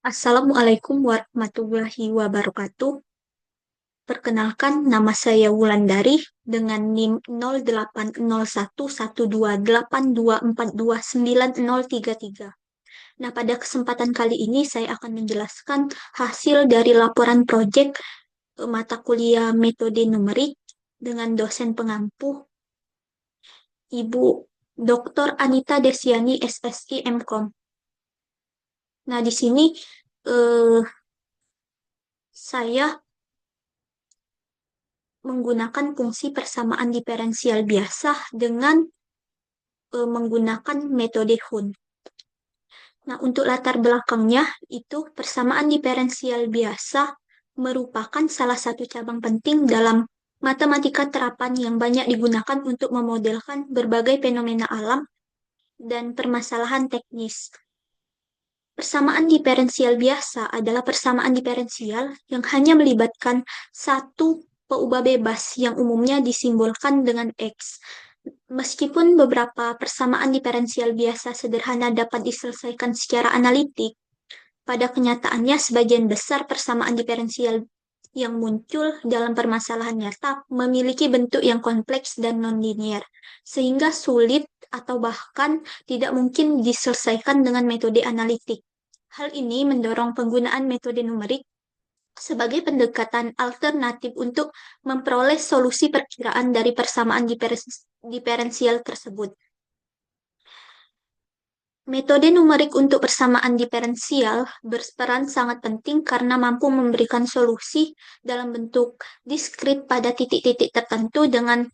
Assalamualaikum warahmatullahi wabarakatuh. Perkenalkan, nama saya Wulandari dengan NIM 0801212824290033. Nah, pada kesempatan kali ini saya akan menjelaskan hasil dari laporan proyek mata kuliah metode numerik dengan dosen pengampu Ibu Dr. Anita Desiani SSI MKOM. Nah, di sini eh, saya menggunakan fungsi persamaan diferensial biasa dengan menggunakan metode Hun. Nah, untuk latar belakangnya itu persamaan diferensial biasa merupakan salah satu cabang penting dalam matematika terapan yang banyak digunakan untuk memodelkan berbagai fenomena alam dan permasalahan teknis. Persamaan diferensial biasa adalah persamaan diferensial yang hanya melibatkan satu peubah bebas yang umumnya disimbolkan dengan X. Meskipun beberapa persamaan diferensial biasa sederhana dapat diselesaikan secara analitik, pada kenyataannya sebagian besar persamaan diferensial yang muncul dalam permasalahan nyata memiliki bentuk yang kompleks dan nonlinier, sehingga sulit atau bahkan tidak mungkin diselesaikan dengan metode analitik. Hal ini mendorong penggunaan metode numerik sebagai pendekatan alternatif untuk memperoleh solusi perkiraan dari persamaan diferensial tersebut. Metode numerik untuk persamaan diferensial berperan sangat penting karena mampu memberikan solusi dalam bentuk diskrit pada titik-titik tertentu dengan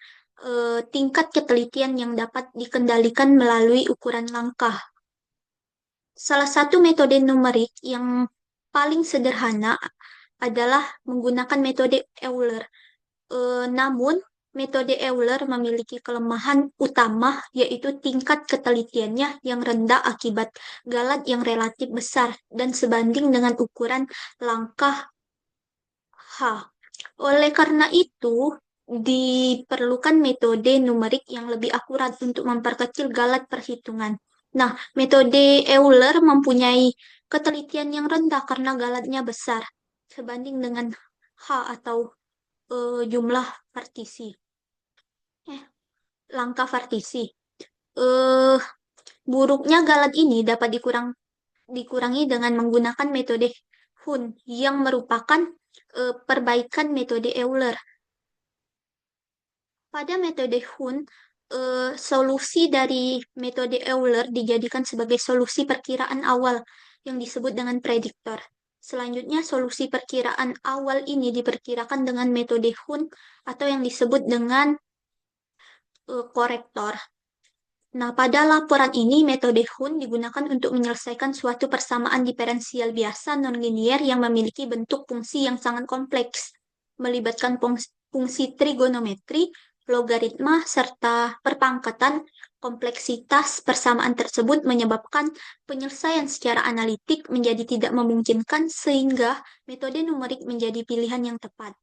tingkat ketelitian yang dapat dikendalikan melalui ukuran langkah. Salah satu metode numerik yang paling sederhana adalah menggunakan metode Euler. Namun, metode Euler memiliki kelemahan utama, yaitu tingkat ketelitiannya yang rendah akibat galat yang relatif besar dan sebanding dengan ukuran langkah H. Oleh karena itu, diperlukan metode numerik yang lebih akurat untuk memperkecil galat perhitungan. Nah, metode Euler mempunyai ketelitian yang rendah karena galatnya besar, sebanding dengan H atau jumlah partisi. Langkah partisi. Eh, Buruknya galat ini dapat dikurangi dengan menggunakan metode Hun yang merupakan perbaikan metode Euler. Pada metode Hun, solusi dari metode Euler dijadikan sebagai solusi perkiraan awal yang disebut dengan prediktor. Selanjutnya, solusi perkiraan awal ini diperkirakan dengan metode Hun atau yang disebut dengan korektor. Nah, pada laporan ini, metode Hun digunakan untuk menyelesaikan suatu persamaan diferensial biasa nonlinier yang memiliki bentuk fungsi yang sangat kompleks, melibatkan fungsi trigonometri, logaritma, serta perpangkatan. Kompleksitas persamaan tersebut menyebabkan penyelesaian secara analitik menjadi tidak memungkinkan sehingga metode numerik menjadi pilihan yang tepat.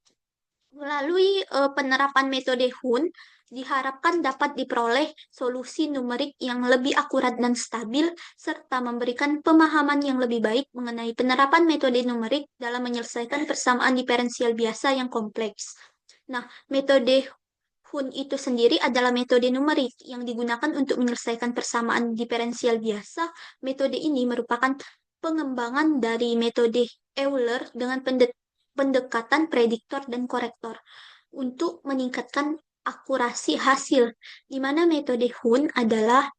Melalui penerapan metode Hun, diharapkan dapat diperoleh solusi numerik yang lebih akurat dan stabil, serta memberikan pemahaman yang lebih baik mengenai penerapan metode numerik dalam menyelesaikan persamaan diferensial biasa yang kompleks. Nah, metode Hun itu sendiri adalah metode numerik yang digunakan untuk menyelesaikan persamaan diferensial biasa. Metode ini merupakan pengembangan dari metode Euler dengan pendekatan prediktor dan korektor untuk meningkatkan akurasi hasil, di mana metode Hun adalah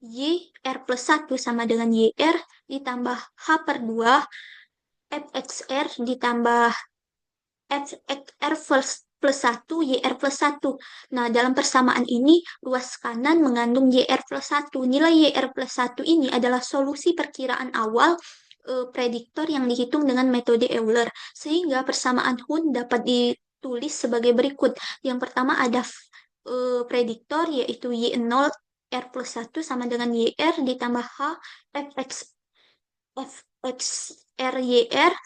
YR plus 1 sama dengan YR ditambah H per 2 FXR ditambah FXR plus 1 YR plus 1. Nah, dalam persamaan ini, luas kanan mengandung YR plus 1. Nilai YR plus 1 ini adalah solusi perkiraan awal prediktor yang dihitung dengan metode Euler. Sehingga persamaan Hun dapat ditulis sebagai berikut. Yang pertama ada prediktor, yaitu Y0 R plus 1 sama dengan YR ditambah H FX R YR.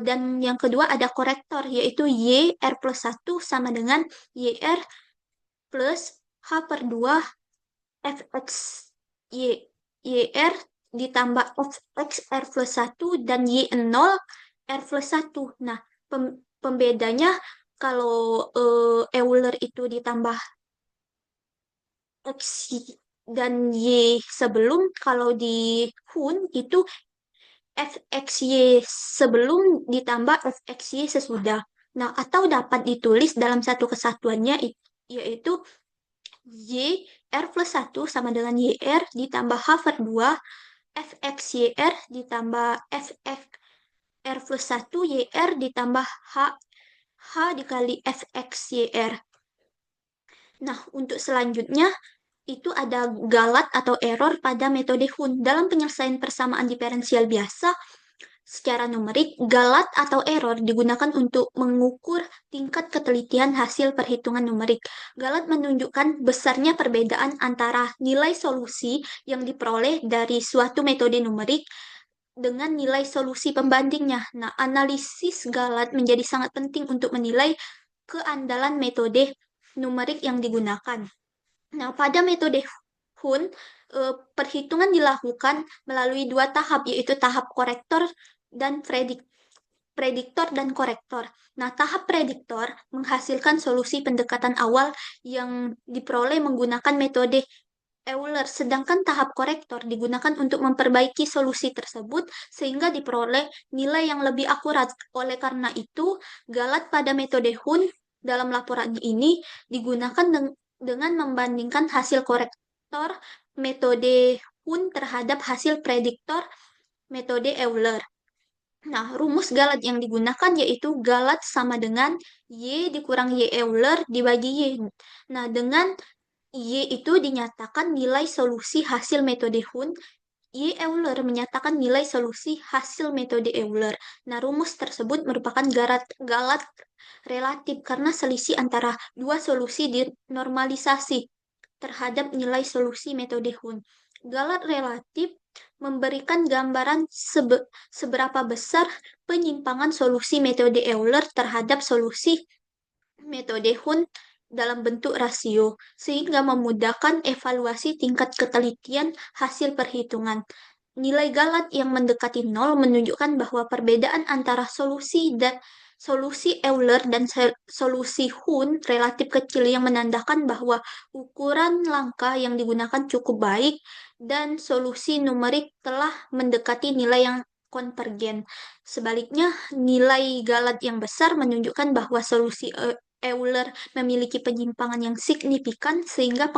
Dan yang kedua ada korektor, yaitu YR plus 1 sama dengan YR plus H per 2 fx yr ditambah fx r plus 1 dan y0 r plus 1. Nah, pembedanya kalau Euler itu ditambah X dan Y sebelum, kalau di Hun itu fxy sebelum ditambah fxy sesudah. Nah, atau dapat ditulis dalam satu kesatuannya yaitu Y R plus 1 sama dengan YR ditambah H per 2 fxyr ditambah fx R plus 1 YR ditambah H dikali fxyr. Nah, untuk selanjutnya itu ada galat atau error pada metode Hun. Dalam penyelesaian persamaan diferensial biasa, secara numerik, galat atau error digunakan untuk mengukur tingkat ketelitian hasil perhitungan numerik. Galat menunjukkan besarnya perbedaan antara nilai solusi yang diperoleh dari suatu metode numerik dengan nilai solusi pembandingnya. Nah, analisis galat menjadi sangat penting untuk menilai keandalan metode numerik yang digunakan. Nah, pada metode Hun, perhitungan dilakukan melalui dua tahap, yaitu tahap korektor dan prediktor dan korektor. Nah, tahap prediktor menghasilkan solusi pendekatan awal yang diperoleh menggunakan metode Euler, sedangkan tahap korektor digunakan untuk memperbaiki solusi tersebut sehingga diperoleh nilai yang lebih akurat. Oleh karena itu, galat pada metode Hun dalam laporan ini digunakan dengan membandingkan hasil korektor metode Hun terhadap hasil prediktor metode Euler. Nah, rumus galat yang digunakan yaitu galat sama dengan Y dikurang Y Euler dibagi Y. Nah, dengan Y itu dinyatakan nilai solusi hasil metode Hun, Y Euler menyatakan nilai solusi hasil metode Euler. Nah, rumus tersebut merupakan galat relatif karena selisih antara dua solusi dinormalisasi terhadap nilai solusi metode Hun. Galat relatif memberikan gambaran seberapa besar penyimpangan solusi metode Euler terhadap solusi metode Hun dalam bentuk rasio, sehingga memudahkan evaluasi tingkat ketelitian hasil perhitungan. Nilai galat yang mendekati nol menunjukkan bahwa perbedaan antara solusi Euler dan solusi Hun relatif kecil, yang menandakan bahwa ukuran langkah yang digunakan cukup baik dan solusi numerik telah mendekati nilai yang konvergen. Sebaliknya, nilai galat yang besar menunjukkan bahwa solusi Euler memiliki penyimpangan yang signifikan sehingga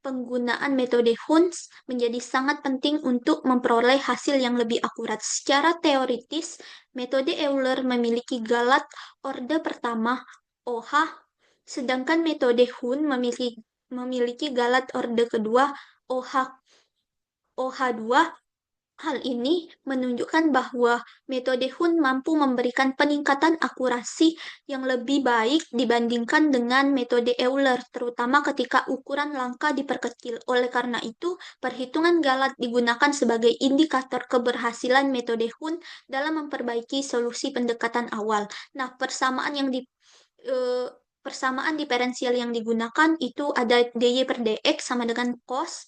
penggunaan metode Hun menjadi sangat penting untuk memperoleh hasil yang lebih akurat. Secara teoritis, metode Euler memiliki galat orde pertama OH, sedangkan metode Hun memiliki galat orde kedua OH2. Hal ini menunjukkan bahwa metode Hun mampu memberikan peningkatan akurasi yang lebih baik dibandingkan dengan metode Euler, terutama ketika ukuran langkah diperkecil. Oleh karena itu, perhitungan galat digunakan sebagai indikator keberhasilan metode Hun dalam memperbaiki solusi pendekatan awal. Nah, persamaan diferensial yang digunakan itu ada dy per dx sama dengan cos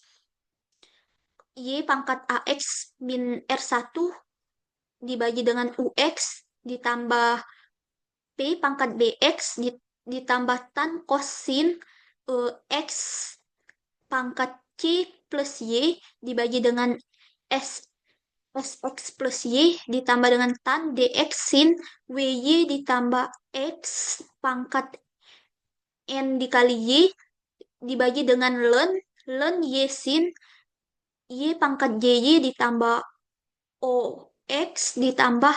Y pangkat AX min R1 dibagi dengan UX ditambah P pangkat BX ditambah tan kosin X pangkat C plus Y dibagi dengan S SX plus Y ditambah dengan tan DX sin WY ditambah X pangkat N dikali Y dibagi dengan ln Y sin Y pangkat JY ditambah OX ditambah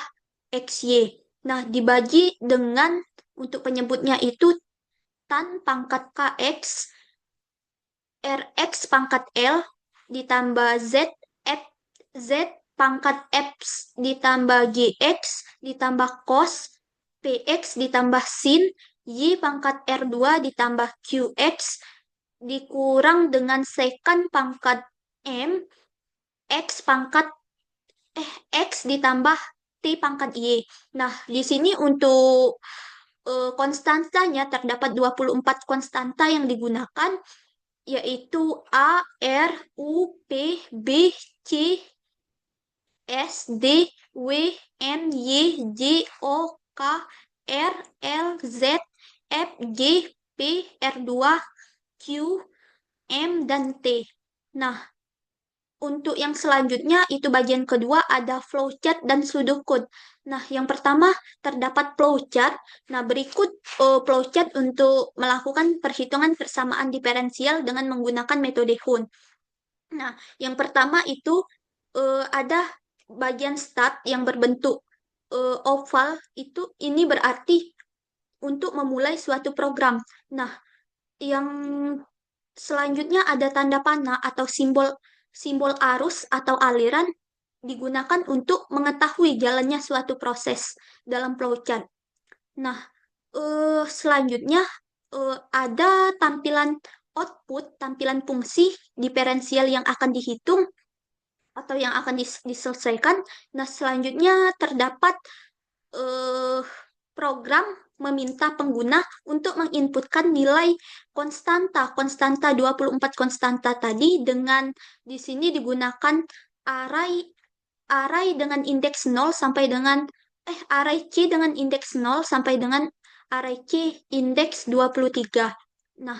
XY. Nah, dibagi dengan, untuk penyebutnya itu, tan pangkat KX, RX pangkat L, ditambah Z pangkat F ditambah GX, ditambah cos, PX ditambah sin, Y pangkat R2 ditambah QX, dikurang dengan secant pangkat M, X pangkat X ditambah T pangkat Y. Nah, di sini untuk konstantanya terdapat 24 konstanta yang digunakan yaitu A, R, U, P, B, C, S, D, W, N, Y, J, O, K, R, L, Z, F, G, P, R2, Q, M, dan T. Nah, untuk yang selanjutnya itu bagian kedua ada flowchart dan pseudocode. Nah, yang pertama terdapat flowchart. Nah, berikut flowchart untuk melakukan perhitungan persamaan diferensial dengan menggunakan metode Hun. Nah, yang pertama itu ada bagian start yang berbentuk oval, itu ini berarti untuk memulai suatu program. Nah, yang selanjutnya ada tanda panah atau simbol simbol arus atau aliran digunakan untuk mengetahui jalannya suatu proses dalam flowchart. Nah, selanjutnya ada tampilan output, tampilan fungsi diferensial yang akan dihitung atau yang akan diselesaikan. Nah, selanjutnya terdapat eh, program meminta pengguna untuk menginputkan nilai konstanta 24 konstanta tadi dengan di sini digunakan array array dengan indeks 0 sampai dengan array C dengan indeks 0 sampai dengan array C indeks 23. Nah,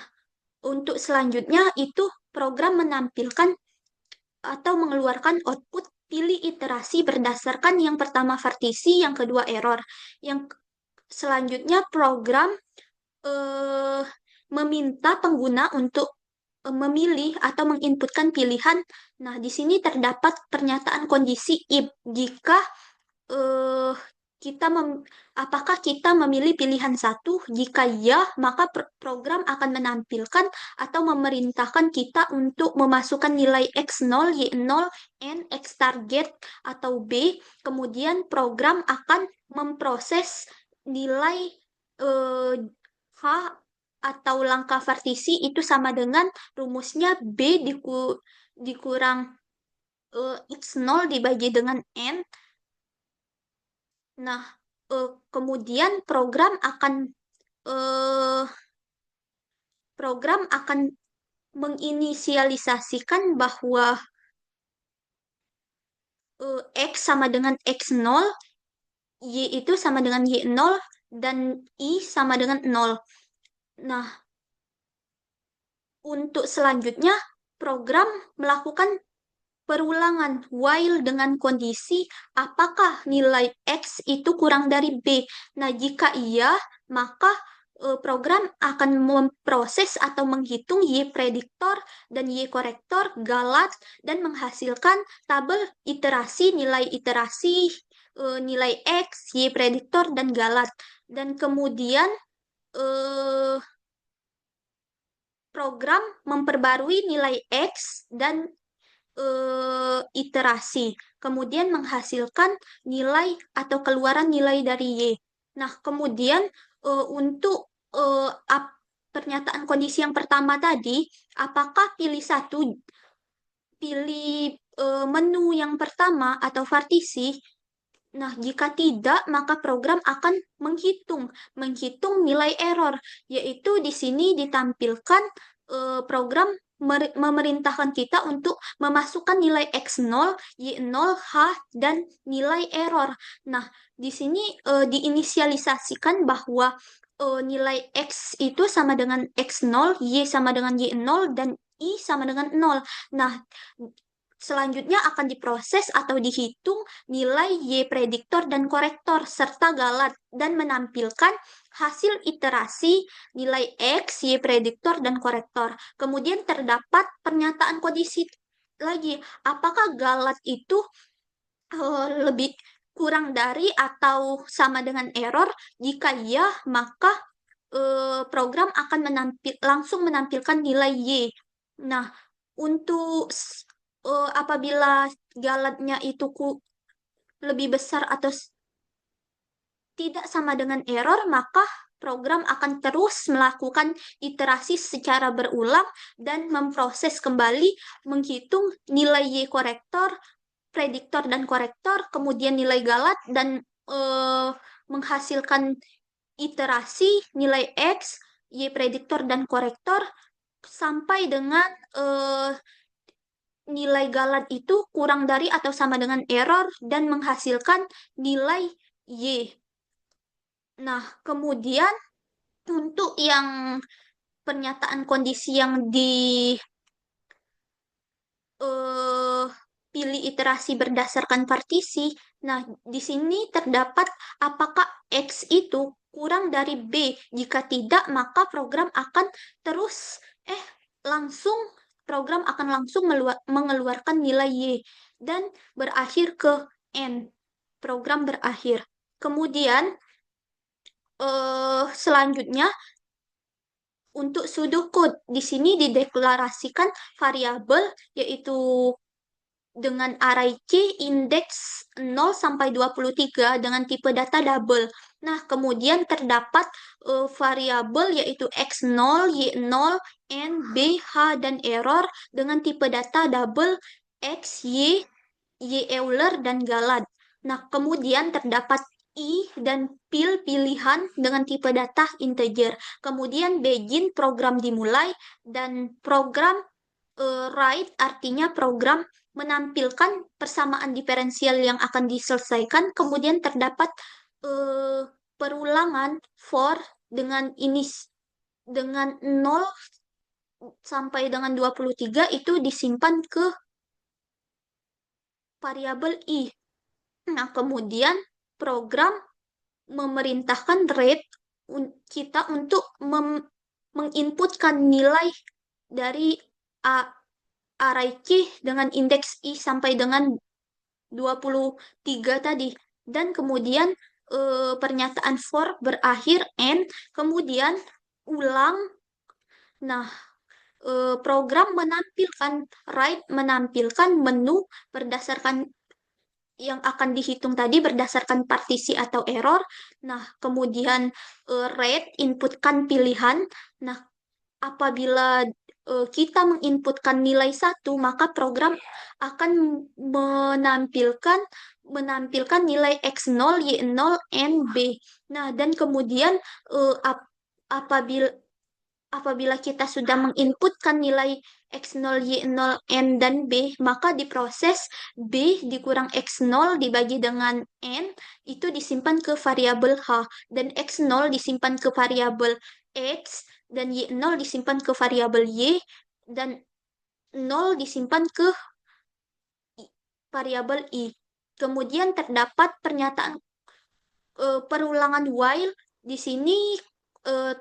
untuk selanjutnya itu program menampilkan atau mengeluarkan output pilih iterasi berdasarkan yang pertama partisi, yang kedua error. Yang selanjutnya program eh, meminta pengguna untuk memilih atau menginputkan pilihan. Nah, di sini terdapat pernyataan kondisi if jika eh, kita apakah kita memilih pilihan satu? Jika ya, maka program akan menampilkan atau memerintahkan kita untuk memasukkan nilai X0, Y0, N, X target atau B. Kemudian program akan memproses nilai H atau langkah partisi itu sama dengan rumusnya B dikurang X0 dibagi dengan N. Nah, kemudian eh, program akan menginisialisasikan bahwa X sama dengan X0, Y itu sama dengan Y0, dan I sama dengan 0. Nah, untuk selanjutnya, program melakukan perulangan while dengan kondisi apakah nilai X itu kurang dari B. Nah, jika iya, maka program akan memproses atau menghitung Y prediktor dan Y korektor galat dan menghasilkan tabel iterasi, nilai iterasi, nilai X, Y prediktor, dan galat. Dan kemudian eh, program memperbarui nilai X dan iterasi, kemudian menghasilkan nilai atau keluaran nilai dari Y. Nah, kemudian untuk pernyataan kondisi yang pertama tadi, apakah pilih satu, pilih menu yang pertama atau partisi? Nah, jika tidak, maka program akan menghitung nilai error, yaitu di sini ditampilkan program memerintahkan kita untuk memasukkan nilai X0, Y0, H, dan nilai error. Nah, di sini diinisialisasikan bahwa nilai X itu sama dengan X0, Y sama dengan Y0, dan I sama dengan 0. Nah, selanjutnya akan diproses atau dihitung nilai Y prediktor dan korektor serta galat dan menampilkan hasil iterasi nilai X, Y prediktor, dan korektor. Kemudian terdapat pernyataan kondisi lagi, apakah galat itu lebih kurang dari atau sama dengan error? Jika iya, maka program akan langsung menampilkan nilai Y. Nah, untuk apabila galatnya itu lebih besar atau tidak sama dengan error, maka program akan terus melakukan iterasi secara berulang dan memproses kembali menghitung nilai Y korektor, prediktor, dan korektor, kemudian nilai galat, dan menghasilkan iterasi nilai X, Y prediktor, dan korektor, sampai dengan nilai galat itu kurang dari atau sama dengan error dan menghasilkan nilai Y. Nah, kemudian untuk yang pernyataan kondisi yang eh, pilih iterasi berdasarkan partisi. Nah, di sini terdapat apakah X itu kurang dari B. Jika tidak, maka program akan terus langsung program akan langsung mengeluarkan nilai Y dan berakhir ke N. Program berakhir. Kemudian selanjutnya untuk pseudocode di sini dideklarasikan variabel yaitu dengan array C indeks 0 sampai 23 dengan tipe data double. Nah, kemudian terdapat variabel yaitu X0, Y0, N, B, H, dan error dengan tipe data double X, Y, Y Euler, dan Galad. Nah, kemudian terdapat I dan pilihan dengan tipe data integer. Kemudian begin program dimulai dan program write artinya program menampilkan persamaan diferensial yang akan diselesaikan. Kemudian terdapat eh, perulangan for dengan dengan 0 sampai dengan 23 itu disimpan ke variabel I. Nah, kemudian program memerintahkan rate kita untuk menginputkan nilai dari array C dengan indeks I sampai dengan 23 tadi. Dan kemudian pernyataan for berakhir N, kemudian ulang. Nah, program menampilkan write menampilkan menu berdasarkan yang akan dihitung tadi berdasarkan partisi atau error. Nah, kemudian rate inputkan pilihan. Nah, apabila kita menginputkan nilai satu, maka program akan menampilkan menampilkan nilai X0, Y0, N, B. Nah, dan kemudian apabila apabila kita sudah menginputkan nilai X0, Y0, N, dan B, maka diproses B dikurang X0 dibagi dengan N, itu disimpan ke variabel H, dan X0 disimpan ke variabel X, dan Y0 disimpan ke variabel Y, dan 0 disimpan ke variabel I. Kemudian terdapat pernyataan perulangan while. Di sini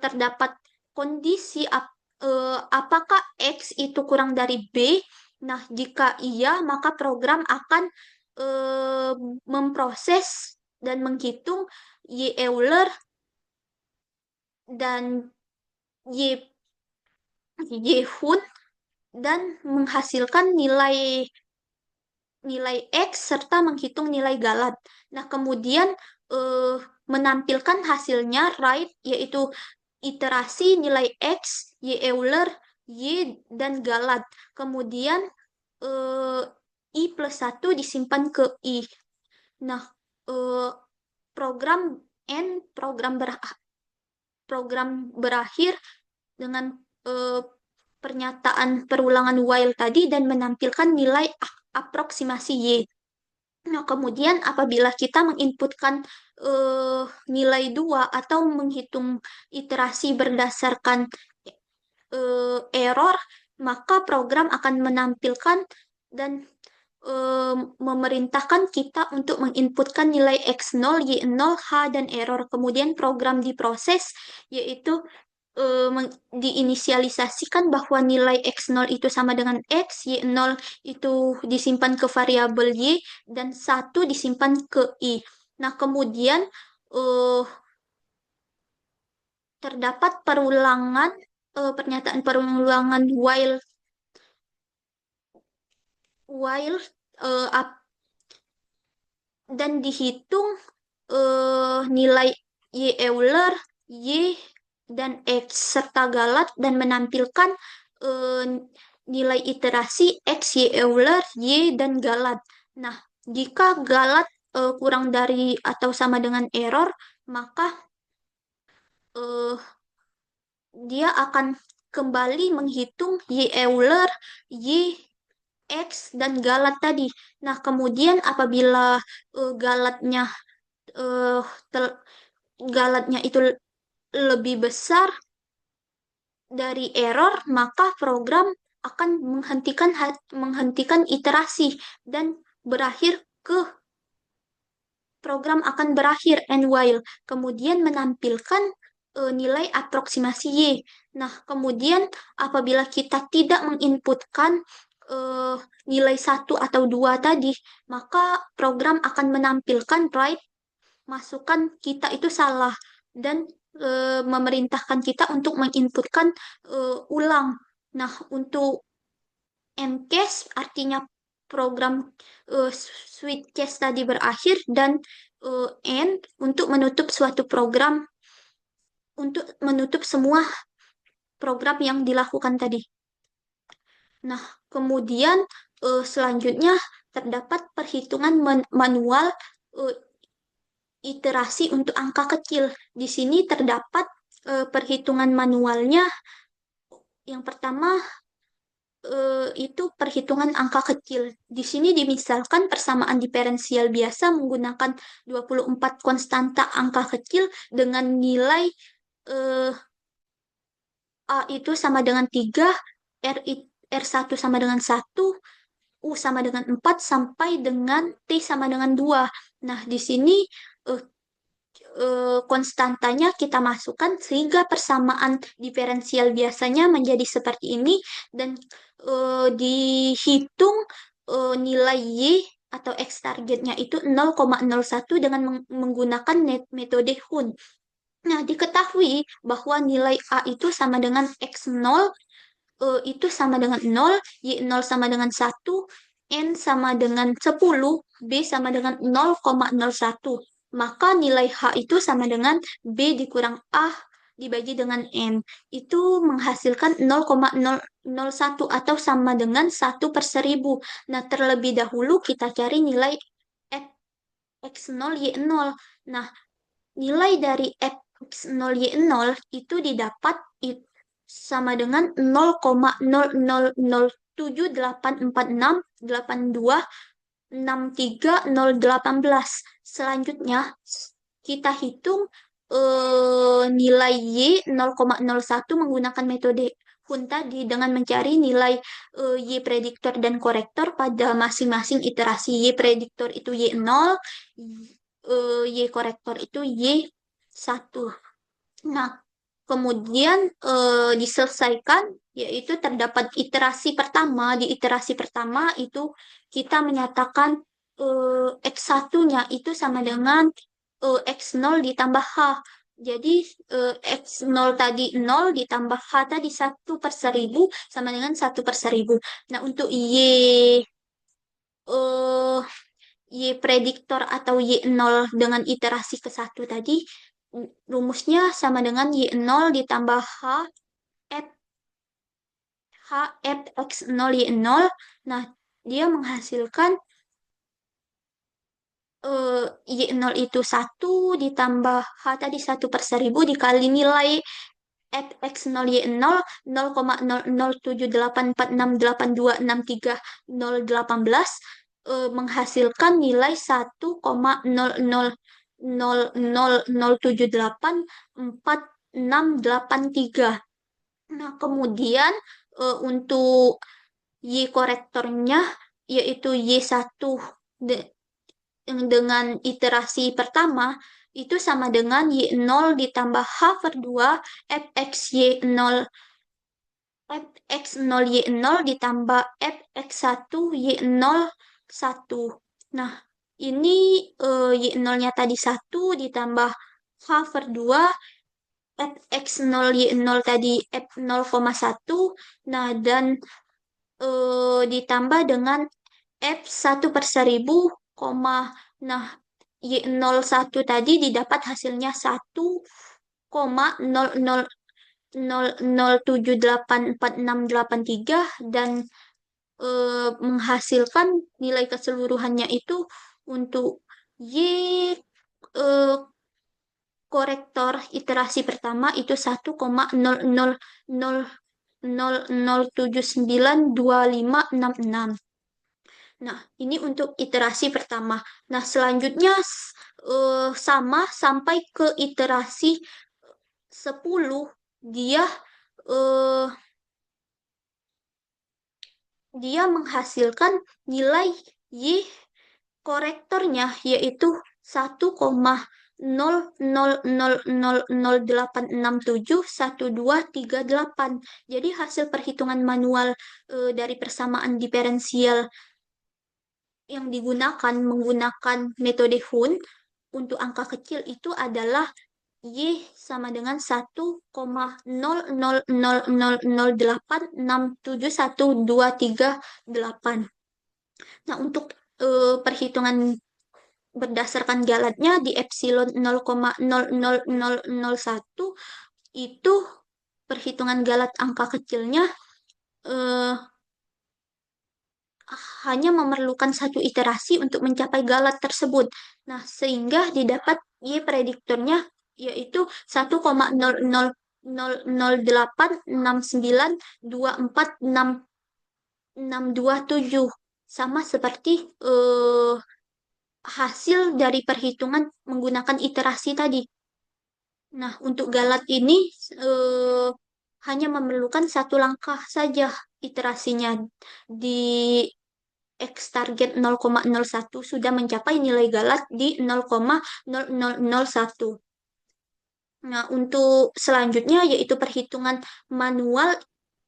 terdapat kondisi apakah X itu kurang dari B. Nah, jika iya, maka program akan eh, memproses dan menghitung Y Euler dan Y Y Hun dan menghasilkan nilai nilai X serta menghitung nilai galat. Nah, kemudian eh, menampilkan hasilnya right, yaitu iterasi nilai X, Y Euler, Y, dan galat. Kemudian eh, I plus 1 disimpan ke I. Nah, eh, program N, program berakhir dengan eh, pernyataan perulangan while tadi dan menampilkan nilai aproksimasi Y. Nah, kemudian apabila kita menginputkan nilai 2 atau menghitung iterasi berdasarkan error, maka program akan menampilkan dan memerintahkan kita untuk menginputkan nilai X0, Y0, H, dan error. Kemudian program diproses, yaitu diinisialisasikan bahwa nilai X0 itu sama dengan X, Y0 itu disimpan ke variabel Y, dan 1 disimpan ke I. Nah, kemudian uh, terdapat pernyataan perulangan while dan dihitung nilai Y Euler, Y, dan X serta galat dan menampilkan eh, nilai iterasi X, Y Euler, Y, dan galat. Nah, jika galat kurang dari atau sama dengan error, maka eh, dia akan kembali menghitung Y Euler, Y X, dan galat tadi. Nah, kemudian apabila galatnya eh, tel- galatnya itu lebih besar dari error, maka program akan menghentikan iterasi dan berakhir ke program akan berakhir and while, kemudian menampilkan nilai aproksimasi Y. Nah, kemudian apabila kita tidak menginputkan eh, nilai satu atau 2 tadi, maka program akan menampilkan right, masukan kita itu salah, dan memerintahkan kita untuk menginputkan ulang. Nah, untuk Mcase artinya program switch case tadi berakhir, dan end untuk menutup suatu program, untuk menutup semua program yang dilakukan tadi. Nah, kemudian selanjutnya terdapat perhitungan manual eh, iterasi untuk angka kecil. Di sini terdapat perhitungan manualnya. Yang pertama itu perhitungan angka kecil. Di sini dimisalkan persamaan diferensial biasa menggunakan 24 konstanta angka kecil dengan nilai eh, A itu sama dengan 3, R1 sama dengan 1, U sama dengan 4, sampai dengan T sama dengan 2. Nah, di sini eh, konstantanya kita masukkan sehingga persamaan diferensial biasanya menjadi seperti ini, dan dihitung nilai Y atau X targetnya itu 0,01 dengan menggunakan metode Hun. Nah, diketahui bahwa nilai A itu sama dengan X0 itu sama dengan 0, Y0 sama dengan 1, N sama dengan 10, B sama dengan 0,01. Maka nilai H itu sama dengan B dikurang A dibagi dengan N. Itu menghasilkan 0,001 atau sama dengan 1/1000. Nah, terlebih dahulu kita cari nilai X0, Y0. Nah, nilai dari X0, Y0 itu didapat sama dengan 0,00078468263018. Selanjutnya, kita hitung nilai Y 0,01 menggunakan metode Hun tadi dengan mencari nilai Y prediktor dan korektor pada masing-masing iterasi. Y prediktor itu Y0, Y korektor itu Y1. Nah, kemudian diselesaikan, yaitu terdapat iterasi pertama. Di iterasi pertama itu kita menyatakan X1-nya itu sama dengan X0 ditambah H. Jadi X0 tadi 0 ditambah H tadi 1/1000 sama dengan 1/1000. Nah, untuk eh, Y prediktor atau Y0 dengan iterasi ke-1 tadi, rumusnya sama dengan Y0 ditambah F, H F X0 Y0. Nah, dia menghasilkan Y0 itu 1 ditambah H tadi 1/1000 dikali nilai F X0 Y0 0,0078468263 menghasilkan nilai 1,0000784683. Nah, kemudian untuk Y korektornya yaitu Y1 dengan iterasi pertama itu sama dengan Y0 ditambah H/2 fxy0 fx0 Y0 ditambah fx1 Y0 1. Nah, ini Y0-nya tadi 1 ditambah H/2 fx0 Y0 tadi F0,1. Nah, dan ditambah dengan F1/1000, nah, Y01 tadi didapat hasilnya 1,0000784683, dan menghasilkan nilai keseluruhannya itu untuk Y eh, korektor iterasi pertama itu 1,000000 0,0792566. Nah, ini untuk iterasi pertama. Nah, selanjutnya sama sampai ke iterasi 10, dia eh, dia menghasilkan nilai Y korektornya, yaitu 1,000008671238. Jadi hasil perhitungan manual dari persamaan diferensial yang digunakan menggunakan metode Hund untuk angka kecil itu adalah Y sama dengan 1,000008671238. Nah, untuk perhitungan berdasarkan galatnya di epsilon 0,00001 itu perhitungan galat angka kecilnya eh, hanya memerlukan satu iterasi untuk mencapai galat tersebut. Nah, sehingga didapat Y prediktornya yaitu 1,000869246627, sama seperti hasil dari perhitungan menggunakan iterasi tadi. Nah, untuk galat ini eh, hanya memerlukan satu langkah saja iterasinya. Di X target 0,01 sudah mencapai nilai galat di 0,0001. Nah, untuk selanjutnya yaitu perhitungan manual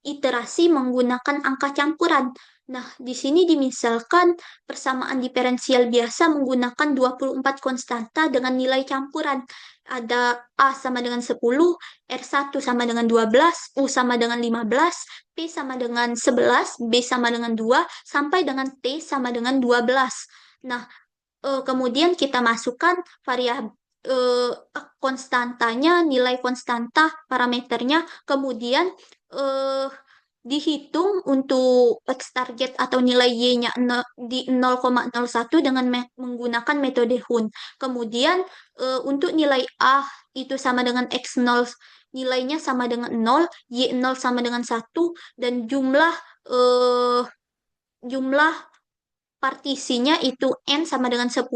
iterasi menggunakan angka campuran. Nah, di sini dimisalkan persamaan diferensial biasa menggunakan 24 konstanta dengan nilai campuran. Ada A sama dengan 10, R1 sama dengan 12, U sama dengan 15, P sama dengan 11, B sama dengan 2, sampai dengan T sama dengan 12. Nah, kemudian kita masukkan variabel konstantanya, nilai konstanta, parameternya, kemudian eh, dihitung untuk X target atau nilai Y-nya di 0,01 dengan menggunakan metode Hund. Kemudian untuk nilai A itu sama dengan X0, nilainya sama dengan 0, Y0 sama dengan 1, dan eh, jumlah partisinya itu N sama dengan 10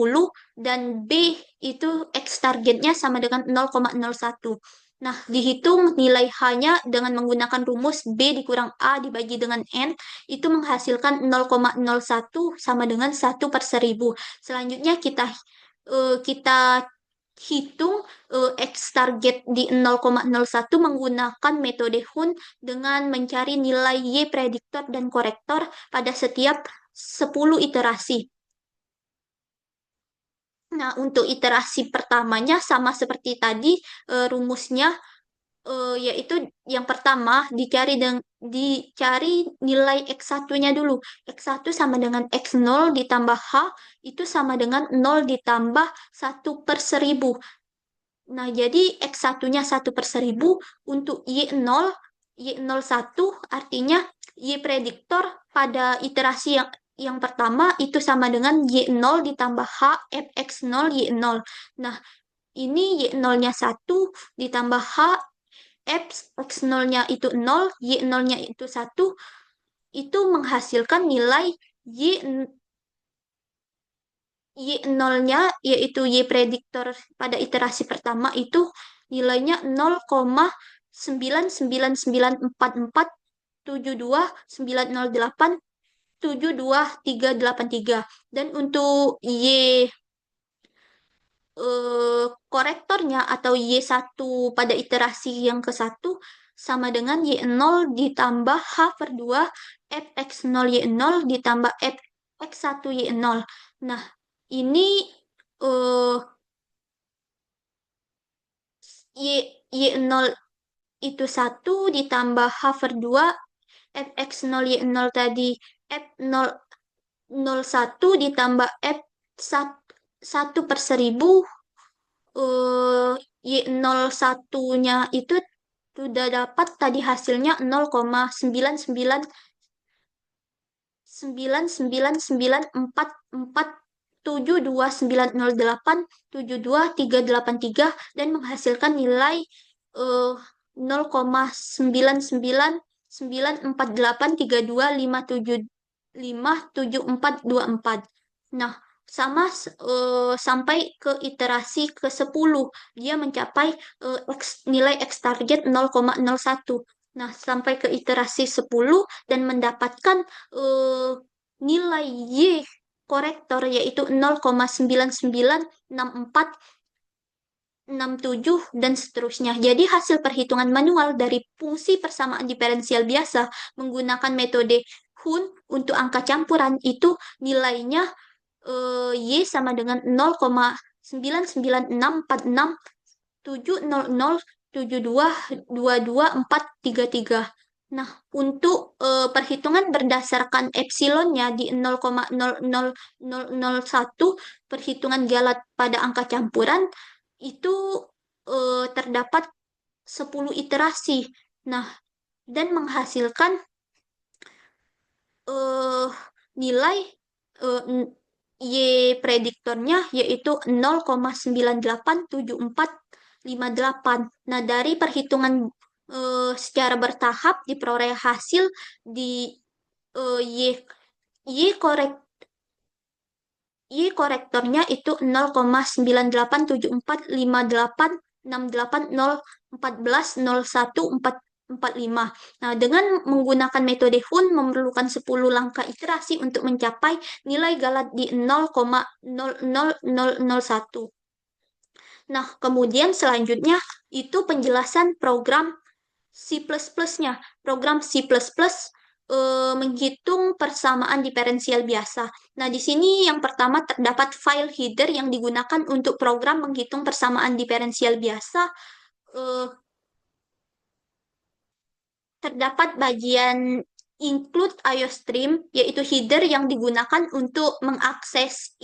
dan B itu X targetnya sama dengan 0,01. Nah, dihitung nilai H-nya dengan menggunakan rumus B dikurang A dibagi dengan N, itu menghasilkan 0,01 sama dengan 1/1000. Selanjutnya kita hitung X target di 0,01 menggunakan metode Hund dengan mencari nilai Y prediktor dan korektor pada setiap 10 iterasi. Nah, untuk iterasi pertamanya sama seperti tadi, rumusnya yaitu yang pertama dicari nilai X1-nya dulu. X1 sama dengan X0 ditambah H itu sama dengan 0 ditambah 1/1000. Nah, jadi X1-nya 1/1000 untuk Y0 artinya Y prediktor pada iterasi yang pertama itu sama dengan Y0 ditambah H Fx0 Y0. Nah, ini Y0-nya 1 ditambah H Fx0-nya itu 0, Y0-nya itu 1, itu menghasilkan nilai Y Y0-nya yaitu Y prediktor pada iterasi pertama itu nilainya 0,999447290872383, dan untuk korektornya atau Y1 pada iterasi yang ke-1 sama dengan Y0 ditambah H per 2 Fx0 Y0 ditambah Fx1 Y0. Nah, ini eh, Y0 itu 1 ditambah H per 2 Fx0 Y0 tadi F01 ditambah F1/1000 Y01-nya itu sudah dapat tadi hasilnya 0,999447290872383 dan menghasilkan nilai 0,99 94832575424. Nah, sama sampai ke iterasi ke-10. Dia mencapai nilai X target 0,01. Nah, sampai ke iterasi 10 dan mendapatkan nilai Y korektor yaitu 0,9964 67, dan seterusnya. Jadi hasil perhitungan manual dari fungsi persamaan diferensial biasa menggunakan metode Hun untuk angka campuran itu nilainya Y sama dengan 0,996467007222433. Nah, untuk perhitungan berdasarkan epsilonnya di 0,00001, perhitungan Galat pada angka campuran itu terdapat 10 iterasi. Nah, dan menghasilkan eh, nilai eh, Y prediktornya yaitu 0,987458. Nah, dari perhitungan secara bertahap diperoleh hasil di Y korek Y korektornya itu 0,98745868014014445. Nah, dengan menggunakan metode Hun memerlukan 10 langkah iterasi untuk mencapai nilai galat di 0,00001. Nah, kemudian selanjutnya itu penjelasan program C++-nya. Program C++ menghitung persamaan diferensial biasa. Nah, di sini yang pertama terdapat file header yang digunakan untuk program menghitung persamaan diferensial biasa. Eh, Terdapat bagian include IOStream, yaitu header yang digunakan untuk mengakses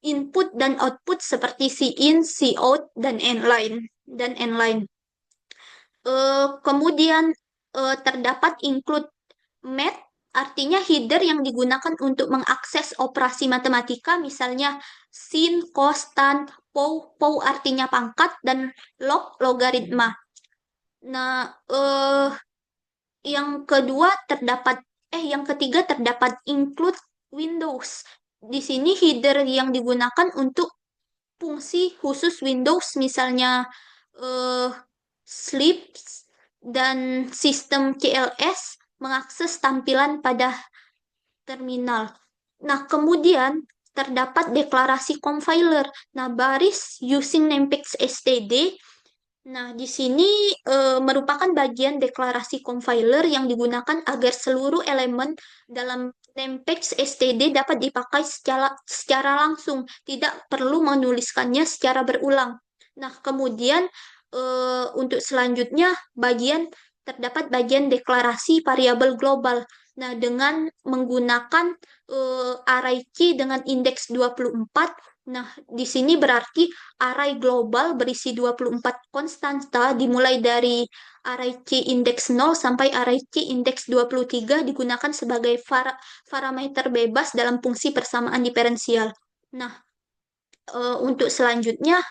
input dan output seperti cin, cout, dan inline. Kemudian terdapat include math, artinya header yang digunakan untuk mengakses operasi matematika, misalnya sin, cos, tan, pow artinya pangkat, dan log logaritma. Nah, yang ketiga terdapat include Windows. Di sini header yang digunakan untuk fungsi khusus Windows, misalnya eh, sleep dan sistem CLS mengakses tampilan pada terminal. Nah, kemudian terdapat deklarasi compiler. Nah, baris using namepage std. Nah, di sini merupakan bagian deklarasi compiler yang digunakan agar seluruh elemen dalam namepage std dapat dipakai secara langsung, tidak perlu menuliskannya secara berulang. Nah, kemudian untuk selanjutnya terdapat bagian deklarasi variabel global. Nah, dengan menggunakan array key dengan indeks 24. Nah, di sini berarti array global berisi 24 konstanta dimulai dari array key indeks 0 sampai array key indeks 23 digunakan sebagai parameter bebas dalam fungsi persamaan diferensial. Nah, untuk selanjutnya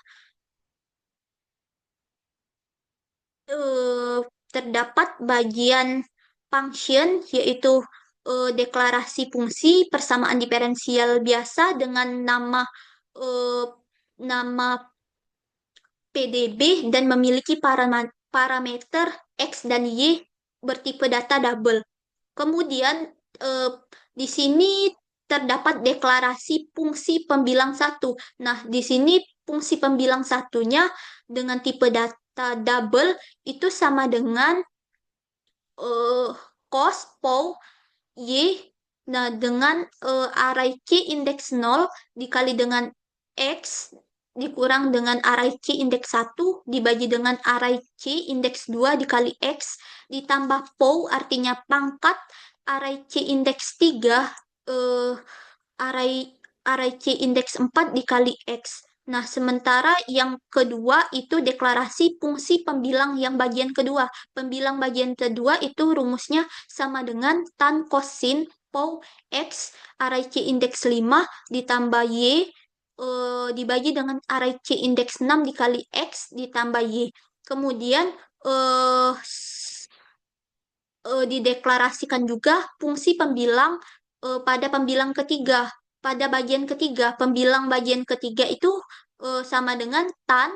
eh, terdapat bagian function, yaitu deklarasi fungsi persamaan diferensial biasa dengan eh, nama PDB dan memiliki parameter X dan Y bertipe data double. Kemudian eh, di sini terdapat deklarasi fungsi pembilang satu. Nah, di sini fungsi pembilang satunya dengan tipe data double itu sama dengan eh, cos pow Y. Nah, dengan array key indeks 0 dikali dengan X dikurang dengan array key indeks 1 dibagi dengan array key indeks 2 dikali X ditambah pow artinya pangkat array key indeks 3 eh, array array key indeks 4 dikali X. Nah, sementara yang kedua itu deklarasi fungsi pembilang yang bagian kedua. Pembilang bagian kedua itu rumusnya sama dengan tan kosin pow X array C indeks 5 ditambah Y dibagi dengan array C indeks 6 dikali X ditambah Y. Kemudian dideklarasikan juga fungsi pembilang pada pembilang ketiga. Pada bagian ketiga, pembilang bagian ketiga itu sama dengan tan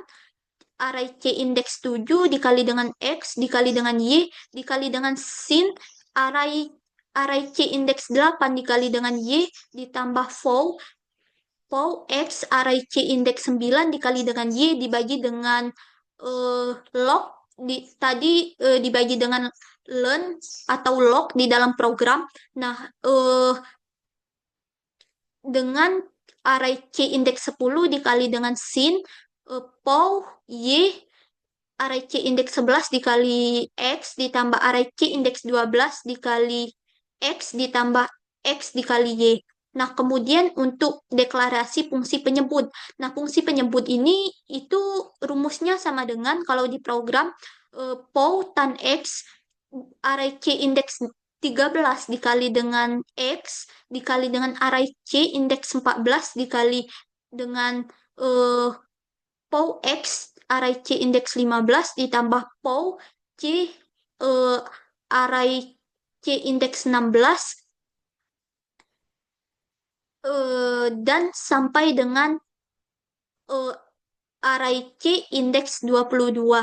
array C indeks 7 dikali dengan X dikali dengan Y dikali dengan sin array array C indeks 8 dikali dengan Y ditambah Pow X array C indeks 9 dikali dengan Y dibagi dengan log tadi dibagi dengan learn atau log di dalam program. Nah, dengan array C indeks 10 dikali dengan sin Pow Y array C indeks 11 dikali X ditambah array C indeks 12 dikali X ditambah X dikali Y. Nah, kemudian untuk deklarasi fungsi penyebut. Nah, fungsi penyebut ini itu rumusnya sama dengan kalau di program pow tan X array C indeks 13 dikali dengan X dikali dengan array C indeks 14 dikali dengan pow X array C indeks 15 ditambah pow C array C indeks 16 dan sampai dengan array C indeks 23.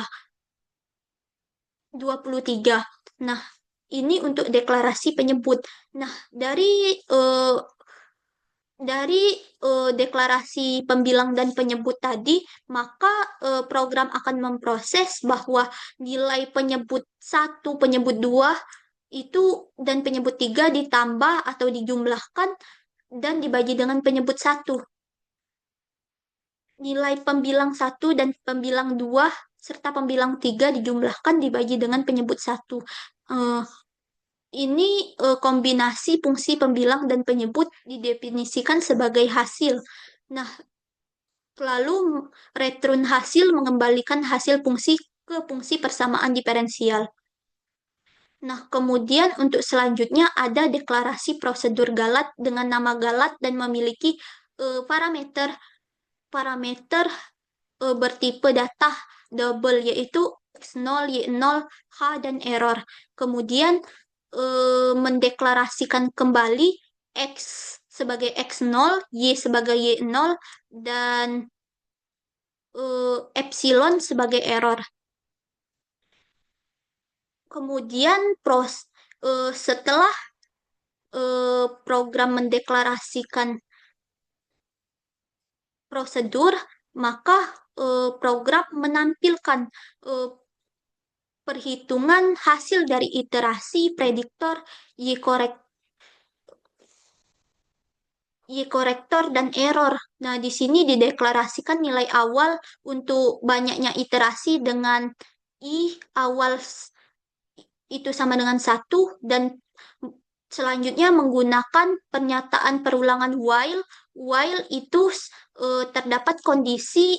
Nah, ini untuk deklarasi penyebut. Nah, dari deklarasi pembilang dan penyebut tadi, maka program akan memproses bahwa nilai penyebut 1, penyebut 2 itu dan penyebut 3 ditambah atau dijumlahkan dan dibagi dengan penyebut 1. Nilai pembilang 1 dan pembilang 2 serta pembilang 3 dijumlahkan dibagi dengan penyebut 1. Ini kombinasi fungsi pembilang dan penyebut didefinisikan sebagai hasil. Nah, lalu return hasil mengembalikan hasil fungsi ke fungsi persamaan diferensial. Nah, kemudian untuk selanjutnya ada deklarasi prosedur galat dengan nama galat dan memiliki parameter bertipe data double yaitu X0, Y0, H, dan error. Kemudian mendeklarasikan kembali X sebagai X0, Y sebagai Y0, dan epsilon sebagai error. Kemudian setelah program mendeklarasikan prosedur, maka program menampilkan perhitungan hasil dari iterasi prediktor Y korektor dan error. Nah, di sini dideklarasikan nilai awal untuk banyaknya iterasi dengan I awal itu sama dengan 1 dan selanjutnya menggunakan pernyataan perulangan while. While itu terdapat kondisi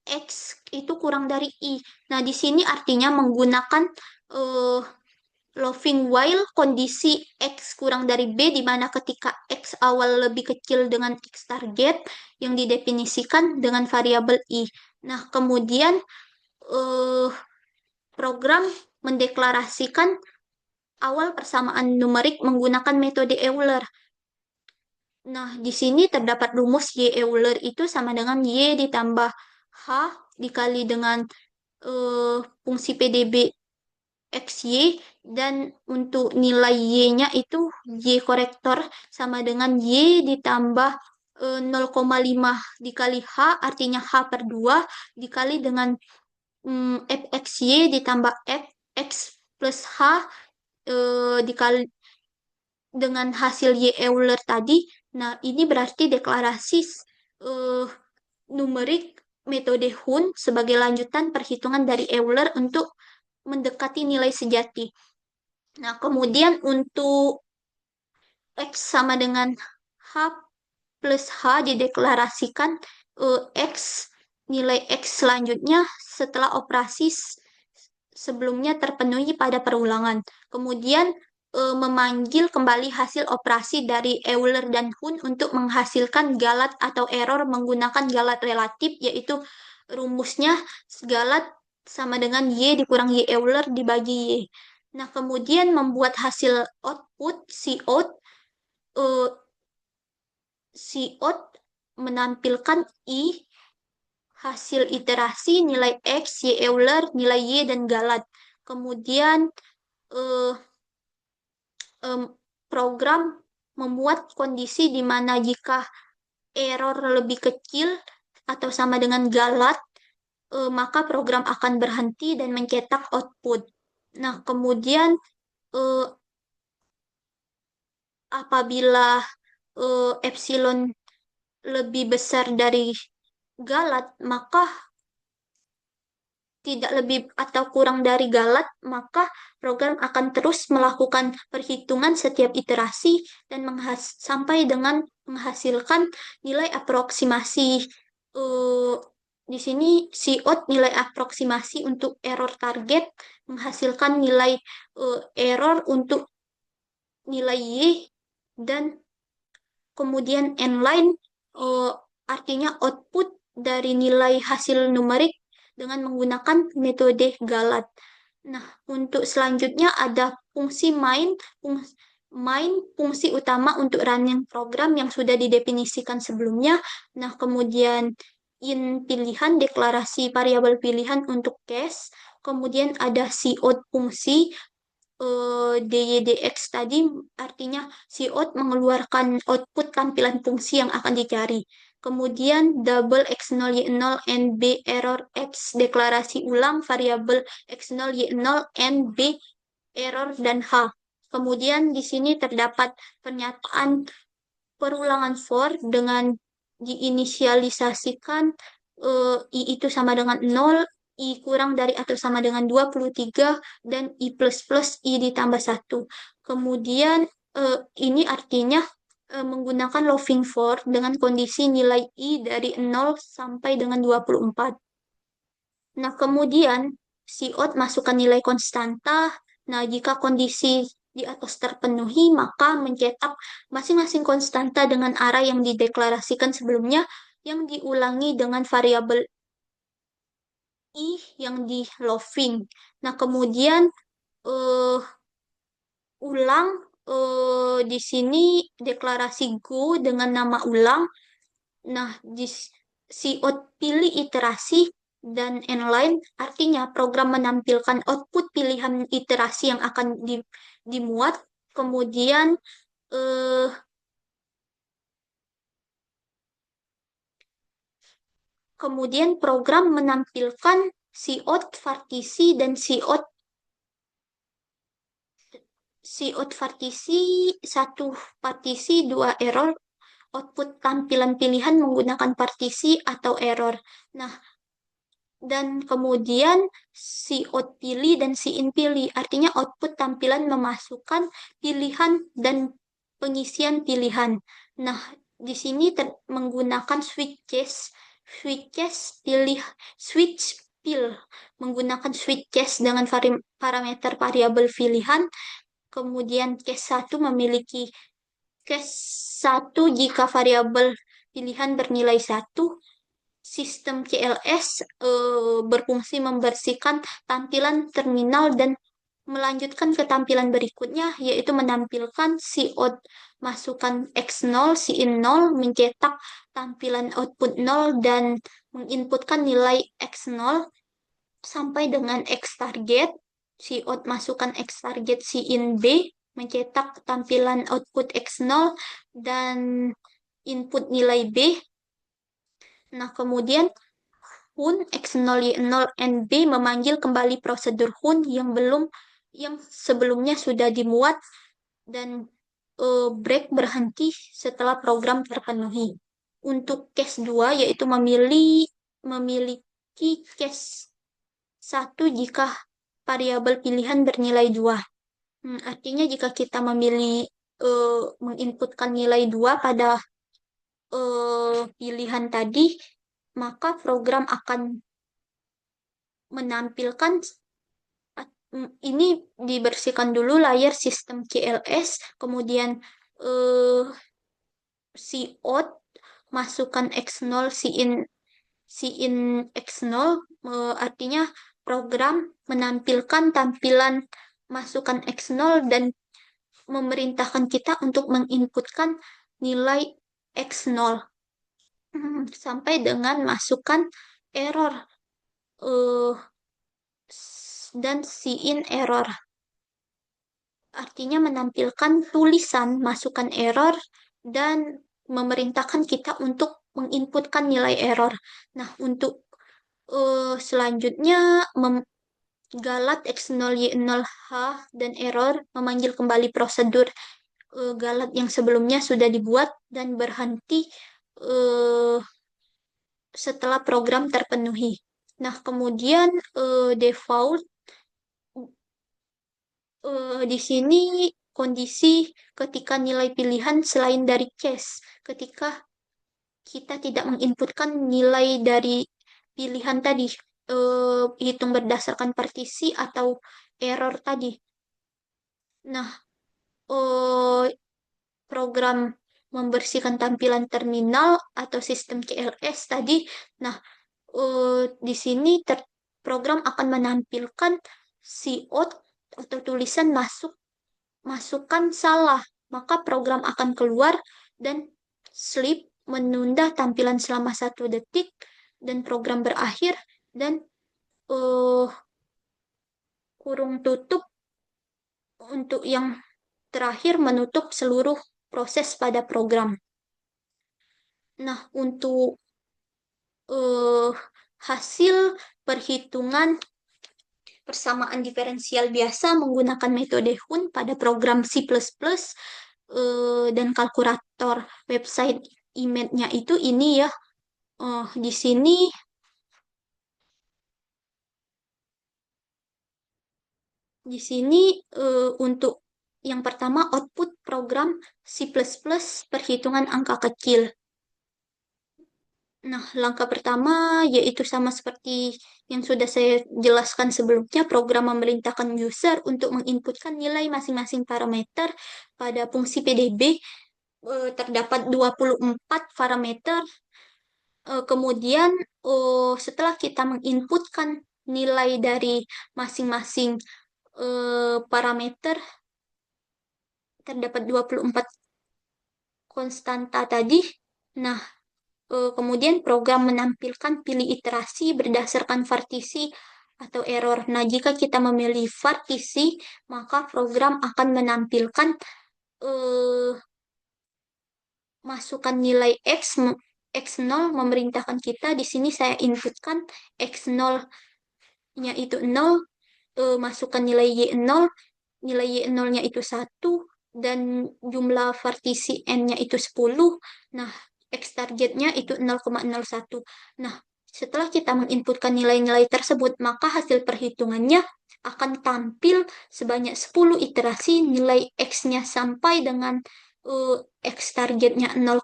X itu kurang dari I. Nah, di sini artinya menggunakan loving while kondisi X kurang dari B di mana ketika X awal lebih kecil dengan X target yang didefinisikan dengan variabel I. Nah, kemudian program mendeklarasikan awal persamaan numerik menggunakan metode Euler. Nah, di sini terdapat rumus Y Euler itu sama dengan Y ditambah H dikali dengan fungsi PDB XY dan untuk nilai Y-nya itu Y korektor sama dengan Y ditambah 0,5 dikali H artinya H per 2 dikali dengan FXY ditambah FX plus H dikali dengan hasil Y Euler tadi. Nah, ini berarti deklarasi numerik metode Hun sebagai lanjutan perhitungan dari Euler untuk mendekati nilai sejati. Nah, kemudian untuk X sama dengan H plus H dideklarasikan nilai X selanjutnya setelah operasi sebelumnya terpenuhi pada perulangan. Kemudian memanggil kembali hasil operasi dari Euler dan Hun untuk menghasilkan galat atau error menggunakan galat relatif, yaitu rumusnya galat sama dengan Y dikurang Y Euler dibagi Y. Nah, kemudian membuat hasil output Cout, eh, Cout menampilkan I, hasil iterasi, nilai X, Y Euler, nilai Y, dan Galat. Kemudian eh, em, program memuat kondisi di mana jika error lebih kecil atau sama dengan Galat, maka program akan berhenti dan mencetak output. Nah, kemudian eh, apabila epsilon lebih besar dari Galat, maka tidak lebih atau kurang dari Galat, maka program akan terus melakukan perhitungan setiap iterasi dan sampai dengan menghasilkan nilai aproksimasi. Eh, di sini COUT nilai aproksimasi untuk error target, menghasilkan nilai error untuk nilai Y, dan kemudian N-line eh, artinya output dari nilai hasil numerik dengan menggunakan metode Galat. Nah, untuk selanjutnya ada fungsi main. Main fungsi utama untuk running program yang sudah didefinisikan sebelumnya. Nah, kemudian in pilihan, deklarasi variabel pilihan untuk case. Kemudian ada cout fungsi, DYDX tadi artinya cout mengeluarkan output tampilan fungsi yang akan dicari. Kemudian double x0 y0 and b error x, deklarasi ulang variabel x0 y0 and b error dan h. Kemudian di sini terdapat pernyataan perulangan for dengan diinisialisasikan I itu sama dengan 0, I kurang dari atau sama dengan 23, dan I plus plus I ditambah 1. Kemudian ini artinya menggunakan loving for dengan kondisi nilai I dari 0 sampai dengan 24. Nah, kemudian Cout masukkan nilai konstanta. Nah, jika kondisi di atas terpenuhi, maka mencetak masing-masing konstanta dengan array yang dideklarasikan sebelumnya yang diulangi dengan variabel I yang di loving. Nah, kemudian eh, ulang di sini deklarasi go dengan nama ulang. Nah, di Cout pilih iterasi dan inline artinya program menampilkan output pilihan iterasi yang akan dimuat. Kemudian eh, program menampilkan Cout partisi dan Cout partisi, satu partisi, dua error, output tampilan pilihan menggunakan partisi atau error. Nah, dan kemudian si out pilih dan si in pilih. Artinya output tampilan memasukkan pilihan dan pengisian pilihan. Nah, di sini menggunakan switches pilih switch pil menggunakan switches dengan parameter variabel pilihan. Kemudian case 1 memiliki case 1 jika variabel pilihan bernilai 1. Sistem CLS berfungsi membersihkan tampilan terminal dan melanjutkan ke tampilan berikutnya, yaitu menampilkan Cout masukkan X0, Cin 0, mencetak tampilan output 0, dan menginputkan nilai X0 sampai dengan X target. Cout masukkan X target Cin B, mencetak tampilan output X0 dan input nilai B. Nah, kemudian Hun X0, Y0, NB memanggil kembali prosedur Hun yang sebelumnya sudah dimuat, dan break berhenti setelah program terpenuhi. Untuk case 2 yaitu memiliki case 1 jika variabel pilihan bernilai 2. Artinya jika kita menginputkan nilai 2 pada pilihan tadi, maka program akan menampilkan ini dibersihkan dulu layar sistem CLS, kemudian eh, Cout masukkan X0, Cin X0, artinya program menampilkan tampilan masukan X0 dan memerintahkan kita untuk menginputkan nilai X0 sampai dengan masukkan error eh, dan siin error. Artinya menampilkan tulisan masukan error dan memerintahkan kita untuk menginputkan nilai error. Nah, untuk selanjutnya galat X0, Y0H, dan error memanggil kembali prosedur galat yang sebelumnya sudah dibuat dan berhenti eh, setelah program terpenuhi. Nah, kemudian default di sini kondisi ketika nilai pilihan selain dari case, ketika kita tidak menginputkan nilai dari pilihan tadi, hitung berdasarkan partisi atau error tadi. Nah, eh, program membersihkan tampilan terminal atau sistem CLS tadi. Nah, di sini program akan menampilkan cout atau tulisan masukan salah. Maka program akan keluar dan sleep menunda tampilan selama 1 detik dan program berakhir dan uh, kurung tutup untuk yang terakhir menutup seluruh proses pada program. Nah, untuk uh, hasil perhitungan persamaan diferensial biasa menggunakan metode Hun pada program C++ dan kalkulator website IMATE-nya itu ini ya. Di sini untuk yang pertama output program C++ perhitungan angka kecil. Nah, langkah pertama yaitu sama seperti yang sudah saya jelaskan sebelumnya, program memerintahkan user untuk menginputkan nilai masing-masing parameter pada fungsi PDB. Terdapat 24 parameter. Kemudian, setelah kita menginputkan nilai dari masing-masing parameter, terdapat 24 konstanta tadi. Nah, kemudian program menampilkan pilih iterasi berdasarkan partisi atau error. Nah, jika kita memilih partisi, maka program akan menampilkan eh, masukkan nilai X0 memerintahkan kita. Di sini saya inputkan X0-nya itu 0, masukkan nilai Y0-nya itu 1, dan jumlah partisi N-nya itu 10. Nah, X targetnya itu 0,01. Nah, setelah kita menginputkan nilai-nilai tersebut, maka hasil perhitungannya akan tampil sebanyak 10 iterasi nilai X-nya sampai dengan uh, X targetnya 0,01,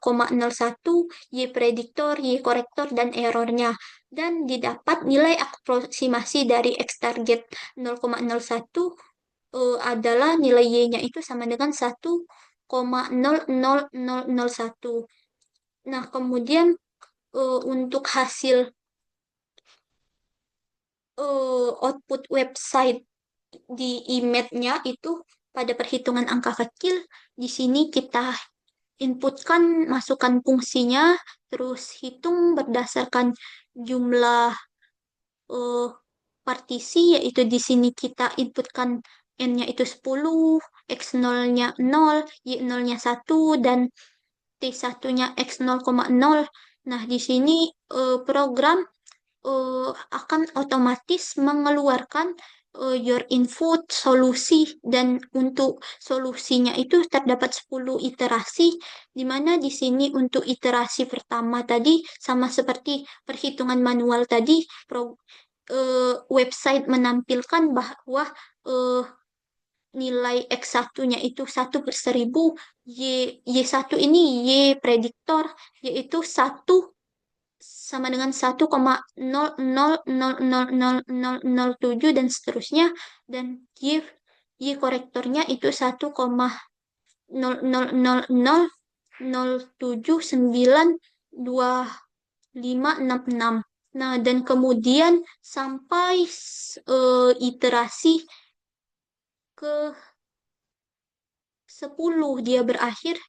Y prediktor, Y korektor, dan errornya. Dan didapat nilai aproksimasi dari X target 0,01 adalah nilai Y-nya itu sama dengan 1,00001. Nah, kemudian untuk hasil output website di IMATE-nya itu pada perhitungan angka kecil, di sini kita inputkan, masukkan fungsinya, terus hitung berdasarkan jumlah eh, partisi, yaitu di sini kita inputkan N-nya itu 10, X0-nya 0, Y0-nya 1, dan T1-nya X0,0. Nah, di sini program akan otomatis mengeluarkan your input solusi, dan untuk solusinya itu terdapat 10 iterasi, di mana di sini untuk iterasi pertama tadi sama seperti perhitungan manual tadi, website menampilkan bahwa eh, nilai X1-nya itu 1/1000, Y1 ini Y prediktor, yaitu 1 sama dengan 1,00000007 dan seterusnya, dan Y korektornya itu 1,000007925566. Nah, dan kemudian sampai iterasi ke 10 dia berakhir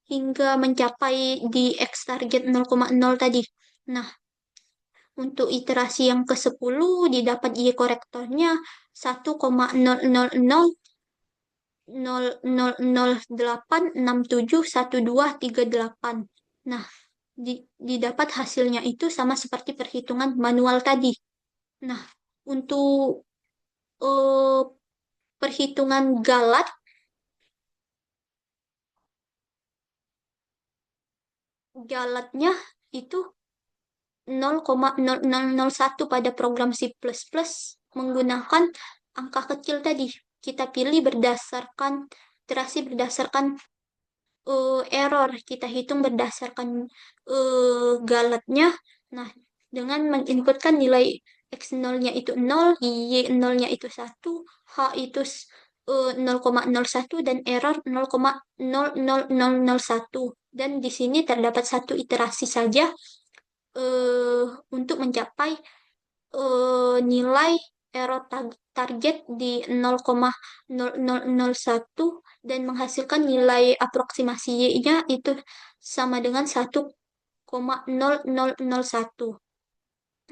hingga mencapai di X target 0,0 tadi. Nah, untuk iterasi yang ke-10 didapat Y korektornya 1,000008671238. Nah, didapat hasilnya itu sama seperti perhitungan manual tadi. Nah, untuk eh, perhitungan galatnya itu 0,0001 pada program C++ menggunakan angka kecil tadi. Kita pilih berdasarkan iterasi berdasarkan error. Kita hitung berdasarkan galatnya. Nah, dengan menginputkan nilai X0-nya itu 0, Y0-nya itu 1, H itu 0,01 dan error 0,00001. Dan di sini terdapat satu iterasi saja untuk mencapai nilai error target di 0,0001 dan menghasilkan nilai aproksimasi Y-nya itu sama dengan 1,0001.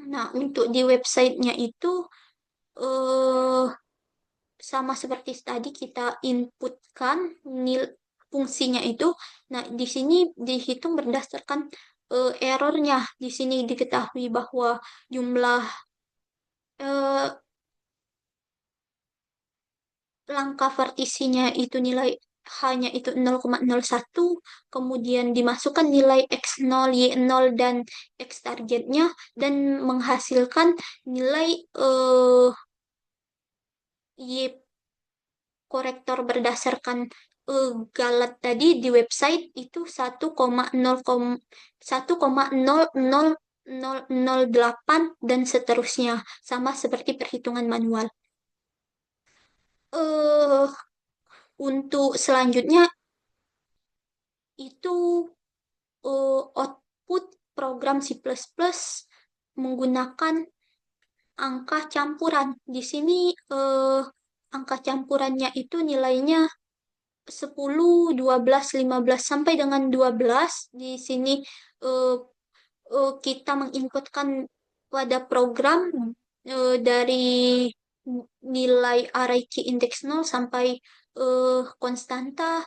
Nah, untuk di websitenya itu eh, sama seperti tadi kita inputkan fungsinya itu. Nah, di sini dihitung berdasarkan errornya. Di sini diketahui bahwa jumlah eh, langkah partisinya itu nilai hanya itu 0,01, kemudian dimasukkan nilai X0, Y0, dan X targetnya, dan menghasilkan nilai Y korektor berdasarkan galat tadi di website itu 1,008 dan seterusnya, sama seperti perhitungan manual. eh untuk selanjutnya itu output program C++ menggunakan angka campuran. Di sini angka campurannya itu nilainya 10, 12, 15 sampai dengan 12. Di sini eh, kita menginputkan pada program dari nilai array C indeks 0 sampai konstanta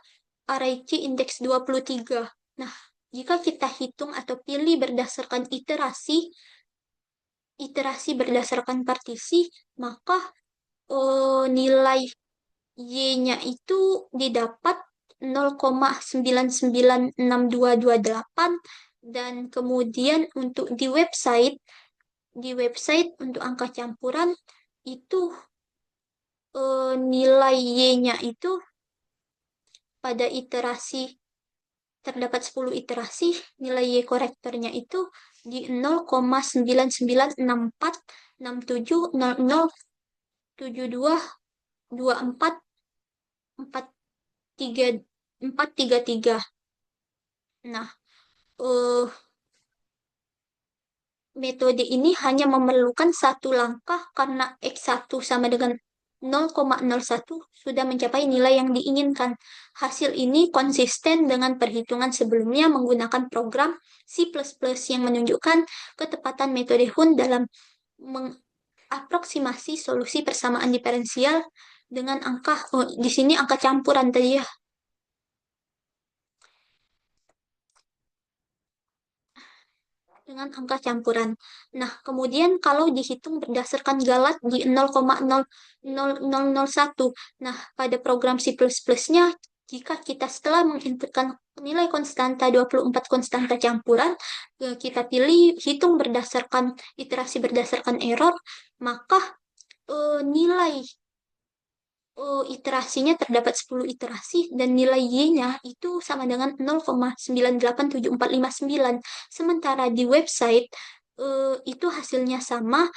array C indeks 23. Nah, jika kita hitung atau pilih berdasarkan iterasi berdasarkan partisi, maka nilai Y-nya itu didapat 0,996228 dan kemudian untuk di website untuk angka campuran itu nilai Y-nya itu pada iterasi terdapat 10 iterasi, nilai Y korektornya itu di 0,9964672443 Nah, eh, metode ini hanya memerlukan satu langkah karena X1 sama dengan 0,01 sudah mencapai nilai yang diinginkan. Hasil ini konsisten dengan perhitungan sebelumnya menggunakan program C++ yang menunjukkan ketepatan metode Hunt dalam mengaproksimasi solusi persamaan diferensial dengan angka, di sini angka campuran tadi ya, dengan angka campuran. Nah, kemudian kalau dihitung berdasarkan galat di 0,00001. Nah, pada program C++-nya, jika kita setelah menginputkan nilai konstanta 24 konstanta campuran, kita pilih hitung berdasarkan iterasi berdasarkan error, maka nilai iterasinya terdapat 10 iterasi dan nilai Y-nya itu sama dengan 0,987459. Sementara di website itu hasilnya sama,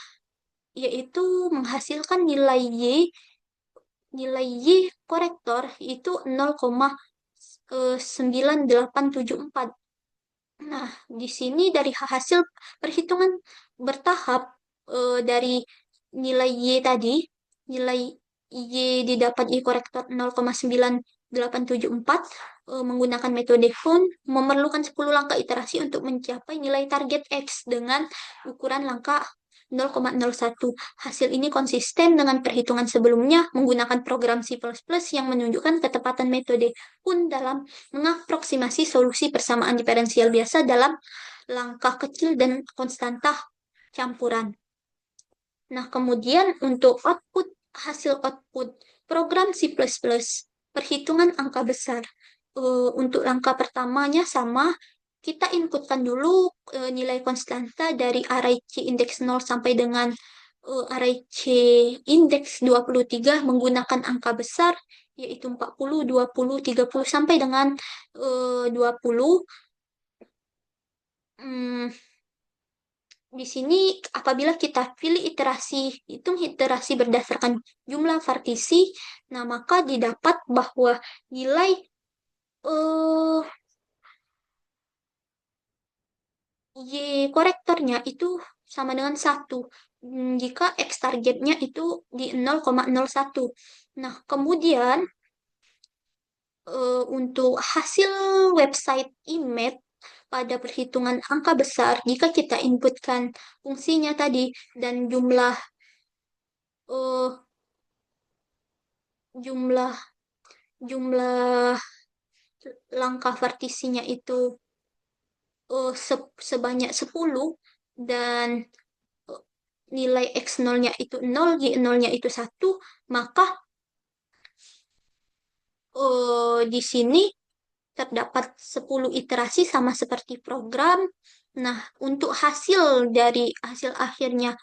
yaitu menghasilkan nilai Y korektor itu 0,9874. Nah, di sini dari hasil perhitungan bertahap dari nilai Y tadi, nilai Y didapat Y korektor 0,9874 menggunakan metode Hund memerlukan 10 langkah iterasi untuk mencapai nilai target X dengan ukuran langkah 0,01. Hasil ini konsisten dengan perhitungan sebelumnya menggunakan program C++ yang menunjukkan ketepatan metode Hund dalam mengaproksimasi solusi persamaan diferensial biasa dalam langkah kecil dan konstanta campuran. Nah, kemudian untuk hasil output program C++, perhitungan angka besar. Untuk langkah pertamanya sama, kita inputkan dulu nilai konstanta dari array C indeks 0 sampai dengan array C indeks 23 menggunakan angka besar, yaitu 40, 20, 30, sampai dengan 20. Hmm, di sini apabila kita pilih hitung iterasi berdasarkan jumlah partisi, nah maka didapat bahwa nilai eh, Y korektornya itu sama dengan 1 jika X targetnya itu di 0,01. Nah, kemudian untuk hasil website IMAP pada perhitungan angka besar, jika kita inputkan fungsinya tadi dan eh, jumlah jumlah langkah partisinya itu sebanyak 10 dan eh, nilai X0-nya itu 0, Y0-nya itu 1, maka di sini terdapat 10 iterasi sama seperti program. Nah, untuk hasil akhirnya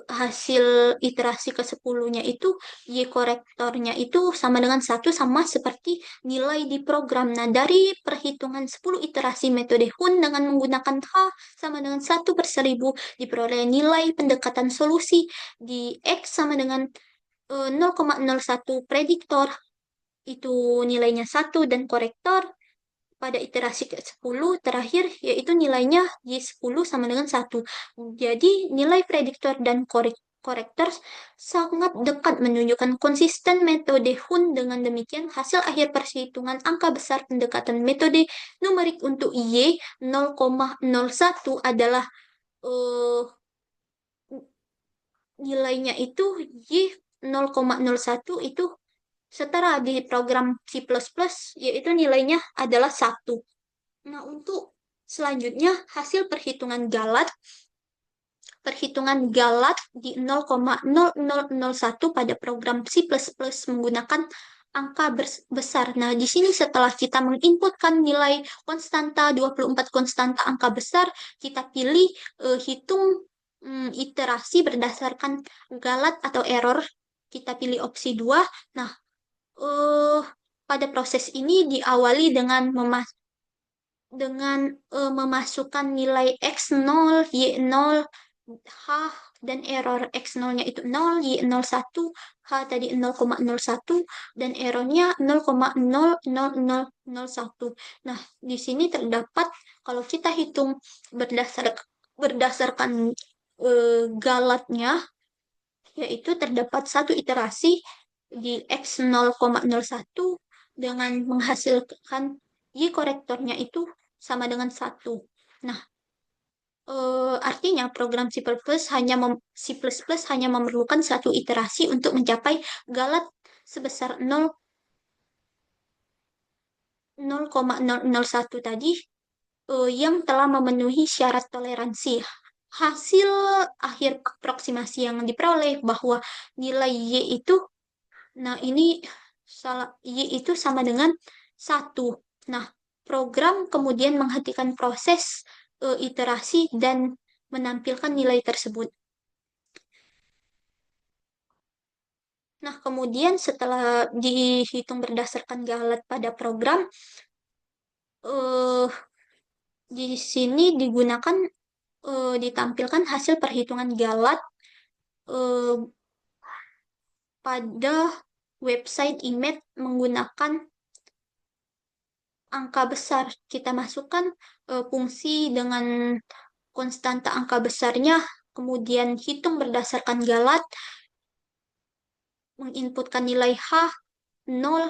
hasil iterasi ke 10-nya itu Y korektornya itu sama dengan 1 sama seperti nilai di program. Nah, dari perhitungan 10 iterasi metode Hund dengan menggunakan H sama dengan 1/1000 diperoleh nilai pendekatan solusi di X sama dengan 0,01 prediktor itu nilainya 1 dan korektor pada iterasi ke-10 terakhir yaitu nilainya Y10 sama dengan 1. Jadi nilai prediktor dan korektor sangat dekat menunjukkan konsisten metode Hund. Dengan demikian hasil akhir perhitungan angka besar pendekatan metode numerik untuk Y 0,01 adalah eh, nilainya itu Y 0,01 itu setara di program C++, yaitu nilainya adalah 1. Nah, untuk selanjutnya hasil perhitungan Galat di 0,0001 pada program C++ menggunakan angka besar. Nah, di sini setelah kita menginputkan nilai konstanta 24 konstanta angka besar, kita pilih hitung iterasi berdasarkan Galat atau error. Kita pilih opsi 2. Nah, eh pada proses ini diawali dengan memasukkan nilai X0, Y0, H, dan error X0-nya itu 0, Y01, H tadi 0,01, dan errornya 0,00001. Nah, di sini terdapat, kalau kita hitung berdasarkan galatnya, yaitu terdapat satu iterasi di X 0,01 dengan menghasilkan Y korektornya itu sama dengan 1. Nah, artinya program C++ hanya memerlukan satu iterasi untuk mencapai galat sebesar 0,001 tadi yang telah memenuhi syarat toleransi. Hasil akhir aproksimasi yang diperoleh bahwa nilai Y itu, nah ini salah, Y itu sama dengan 1. Nah, program kemudian menghentikan proses iterasi dan menampilkan nilai tersebut. Nah, kemudian setelah dihitung berdasarkan galat pada program, eh, di sini ditampilkan hasil perhitungan galat eh, pada website IMAP menggunakan angka besar. Kita masukkan fungsi dengan konstanta angka besarnya, kemudian hitung berdasarkan galat. menginputkan nilai H 0,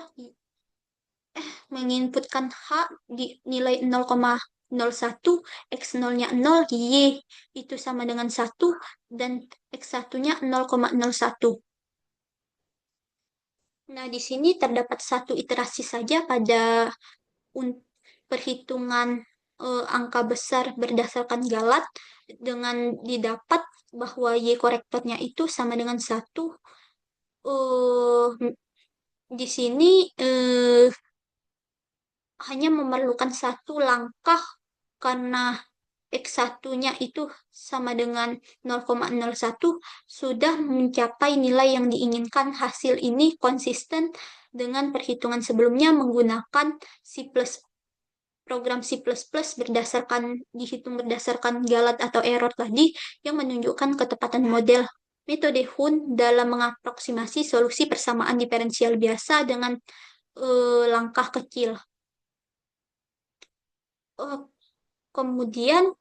menginputkan H di nilai 0,01, X0-nya 0, Y itu sama dengan 1, dan X1-nya 0,01. Nah, di sini terdapat satu iterasi saja pada perhitungan angka besar berdasarkan galat dengan didapat bahwa Y korektornya itu sama dengan 1. Eh, di sini hanya memerlukan satu langkah karena X1-nya itu sama dengan 0,01 sudah mencapai nilai yang diinginkan. Hasil ini konsisten dengan perhitungan sebelumnya menggunakan C++, program C++ dihitung berdasarkan galat atau error tadi yang menunjukkan ketepatan model metode Hun dalam mengaproksimasi solusi persamaan diferensial biasa dengan langkah kecil. Uh, Kemudian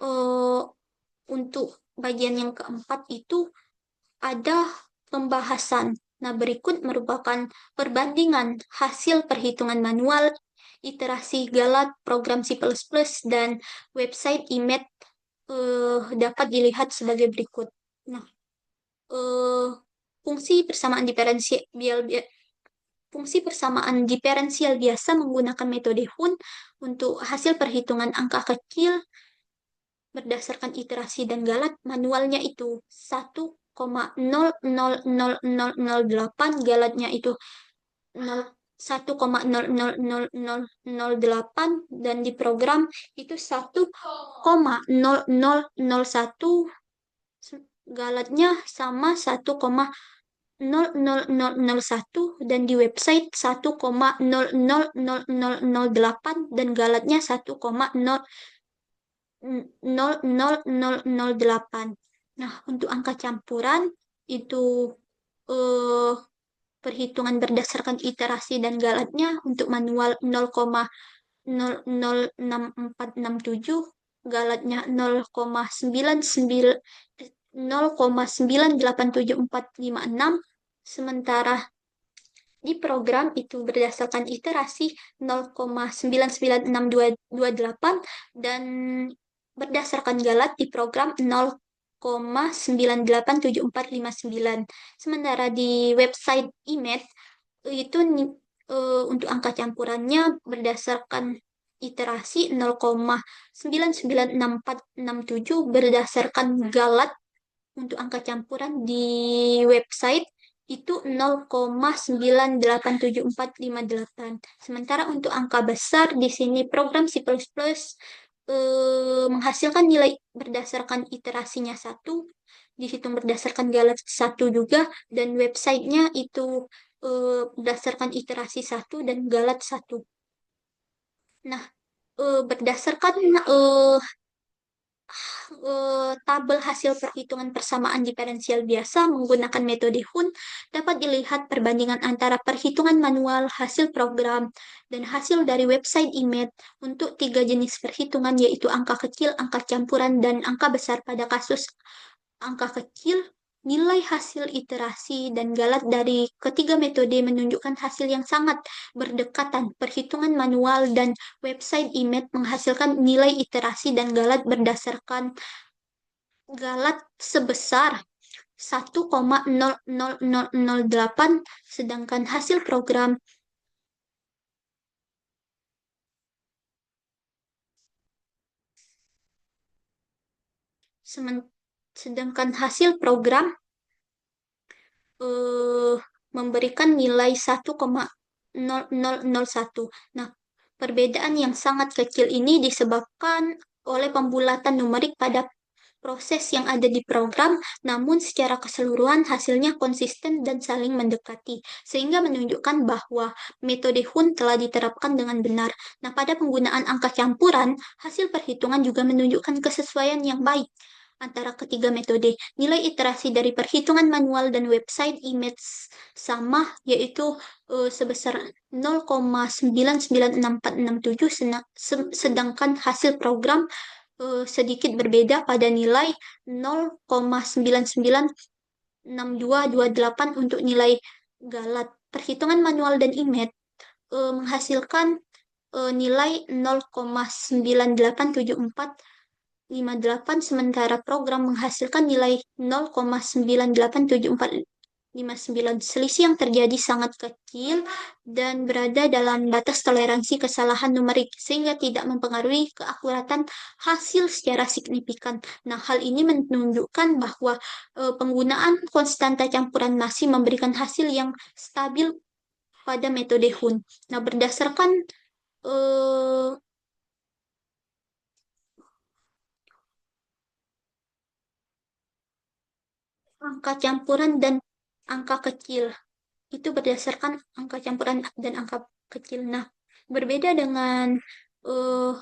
uh, untuk bagian yang keempat itu ada pembahasan. Nah, berikut merupakan perbandingan hasil perhitungan manual, iterasi galat, program C++, dan website IMET dapat dilihat sebagai berikut. Nah, eh, fungsi persamaan diferensial fungsi persamaan diferensial biasa menggunakan metode Hun untuk hasil perhitungan angka kecil berdasarkan iterasi dan galat. Manualnya itu 1,000008, galatnya itu 1,000008, dan di program itu 1,0001, galatnya sama 1,00001, dan di website 1,000008 dan galatnya 1,00008. Nah, untuk angka campuran itu eh, perhitungan berdasarkan iterasi dan galatnya untuk manual 0,006467, galatnya 0,98746, sementara di program itu berdasarkan iterasi 0,99628 dan berdasarkan galat di program 0,987459. Sementara di website IMET itu untuk angka campurannya berdasarkan iterasi 0,996467, berdasarkan galat untuk angka campuran di website itu 0,987458. Sementara untuk angka besar di sini program C++ menghasilkan nilai berdasarkan iterasinya 1, dihitung berdasarkan galat 1 juga, dan websitenya itu berdasarkan iterasi 1 dan galat 1. Nah, berdasarkan tabel hasil perhitungan persamaan diferensial biasa menggunakan metode Hun, dapat dilihat perbandingan antara perhitungan manual, hasil program, dan hasil dari website IMET untuk 3 jenis perhitungan, yaitu angka kecil, angka campuran, dan angka besar. Pada kasus angka kecil, nilai hasil iterasi dan galat dari ketiga metode menunjukkan hasil yang sangat berdekatan. Perhitungan manual dan website IMET menghasilkan nilai iterasi dan galat berdasarkan galat sebesar 1,00008, sedangkan hasil program sedangkan hasil program eh, memberikan nilai 1,0001. Nah, perbedaan yang sangat kecil ini disebabkan oleh pembulatan numerik pada proses yang ada di program, namun secara keseluruhan hasilnya konsisten dan saling mendekati, sehingga menunjukkan bahwa metode Hun telah diterapkan dengan benar. Nah, pada penggunaan angka campuran, hasil perhitungan juga menunjukkan kesesuaian yang baik antara ketiga metode. Nilai iterasi dari perhitungan manual dan website IMET sama, yaitu sebesar 0,996467, sedangkan hasil program sedikit berbeda pada nilai 0,996467 6228 untuk nilai galat. Perhitungan manual dan IMET menghasilkan nilai 0,987458, sementara program menghasilkan nilai 0,987459. Selisih yang terjadi sangat kecil dan berada dalam batas toleransi kesalahan numerik, sehingga tidak mempengaruhi keakuratan hasil secara signifikan. Nah, hal ini menunjukkan bahwa penggunaan konstanta campuran masih memberikan hasil yang stabil pada metode Hun. Nah, berdasarkan eh, angka campuran dan angka kecil. Itu berdasarkan angka campuran dan angka kecil. Nah, berbeda dengan eh,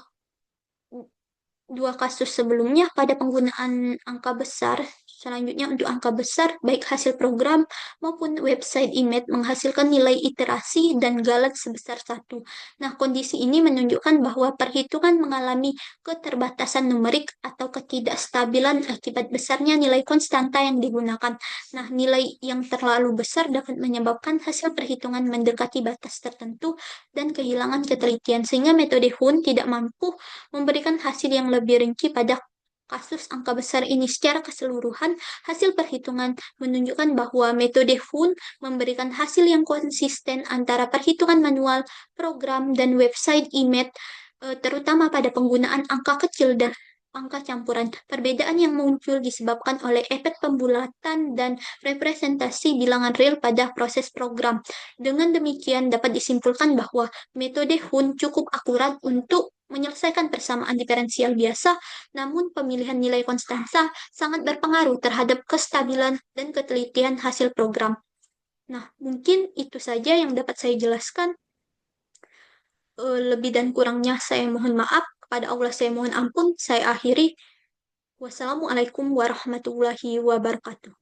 dua kasus sebelumnya pada penggunaan angka besar. Selanjutnya untuk angka besar, baik hasil program maupun website IMET menghasilkan nilai iterasi dan galat sebesar satu. Nah, kondisi ini menunjukkan bahwa perhitungan mengalami keterbatasan numerik atau ketidakstabilan akibat besarnya nilai konstanta yang digunakan. Nah, nilai yang terlalu besar dapat menyebabkan hasil perhitungan mendekati batas tertentu dan kehilangan ketelitian, sehingga metode Hun tidak mampu memberikan hasil yang lebih rinci pada kasus angka besar ini. Secara keseluruhan, hasil perhitungan menunjukkan bahwa metode Hun memberikan hasil yang konsisten antara perhitungan manual, program, dan website IMET, terutama pada penggunaan angka kecil dan angka campuran. Perbedaan yang muncul disebabkan oleh efek pembulatan dan representasi bilangan real pada proses program. Dengan demikian, dapat disimpulkan bahwa metode Hun cukup akurat untuk menyelesaikan persamaan diferensial biasa, namun pemilihan nilai konstansa sangat berpengaruh terhadap kestabilan dan ketelitian hasil program. Nah, mungkin itu saja yang dapat saya jelaskan. Lebih dan kurangnya saya mohon maaf. Kepada Allah saya mohon ampun. Saya akhiri. Wassalamualaikum warahmatullahi wabarakatuh.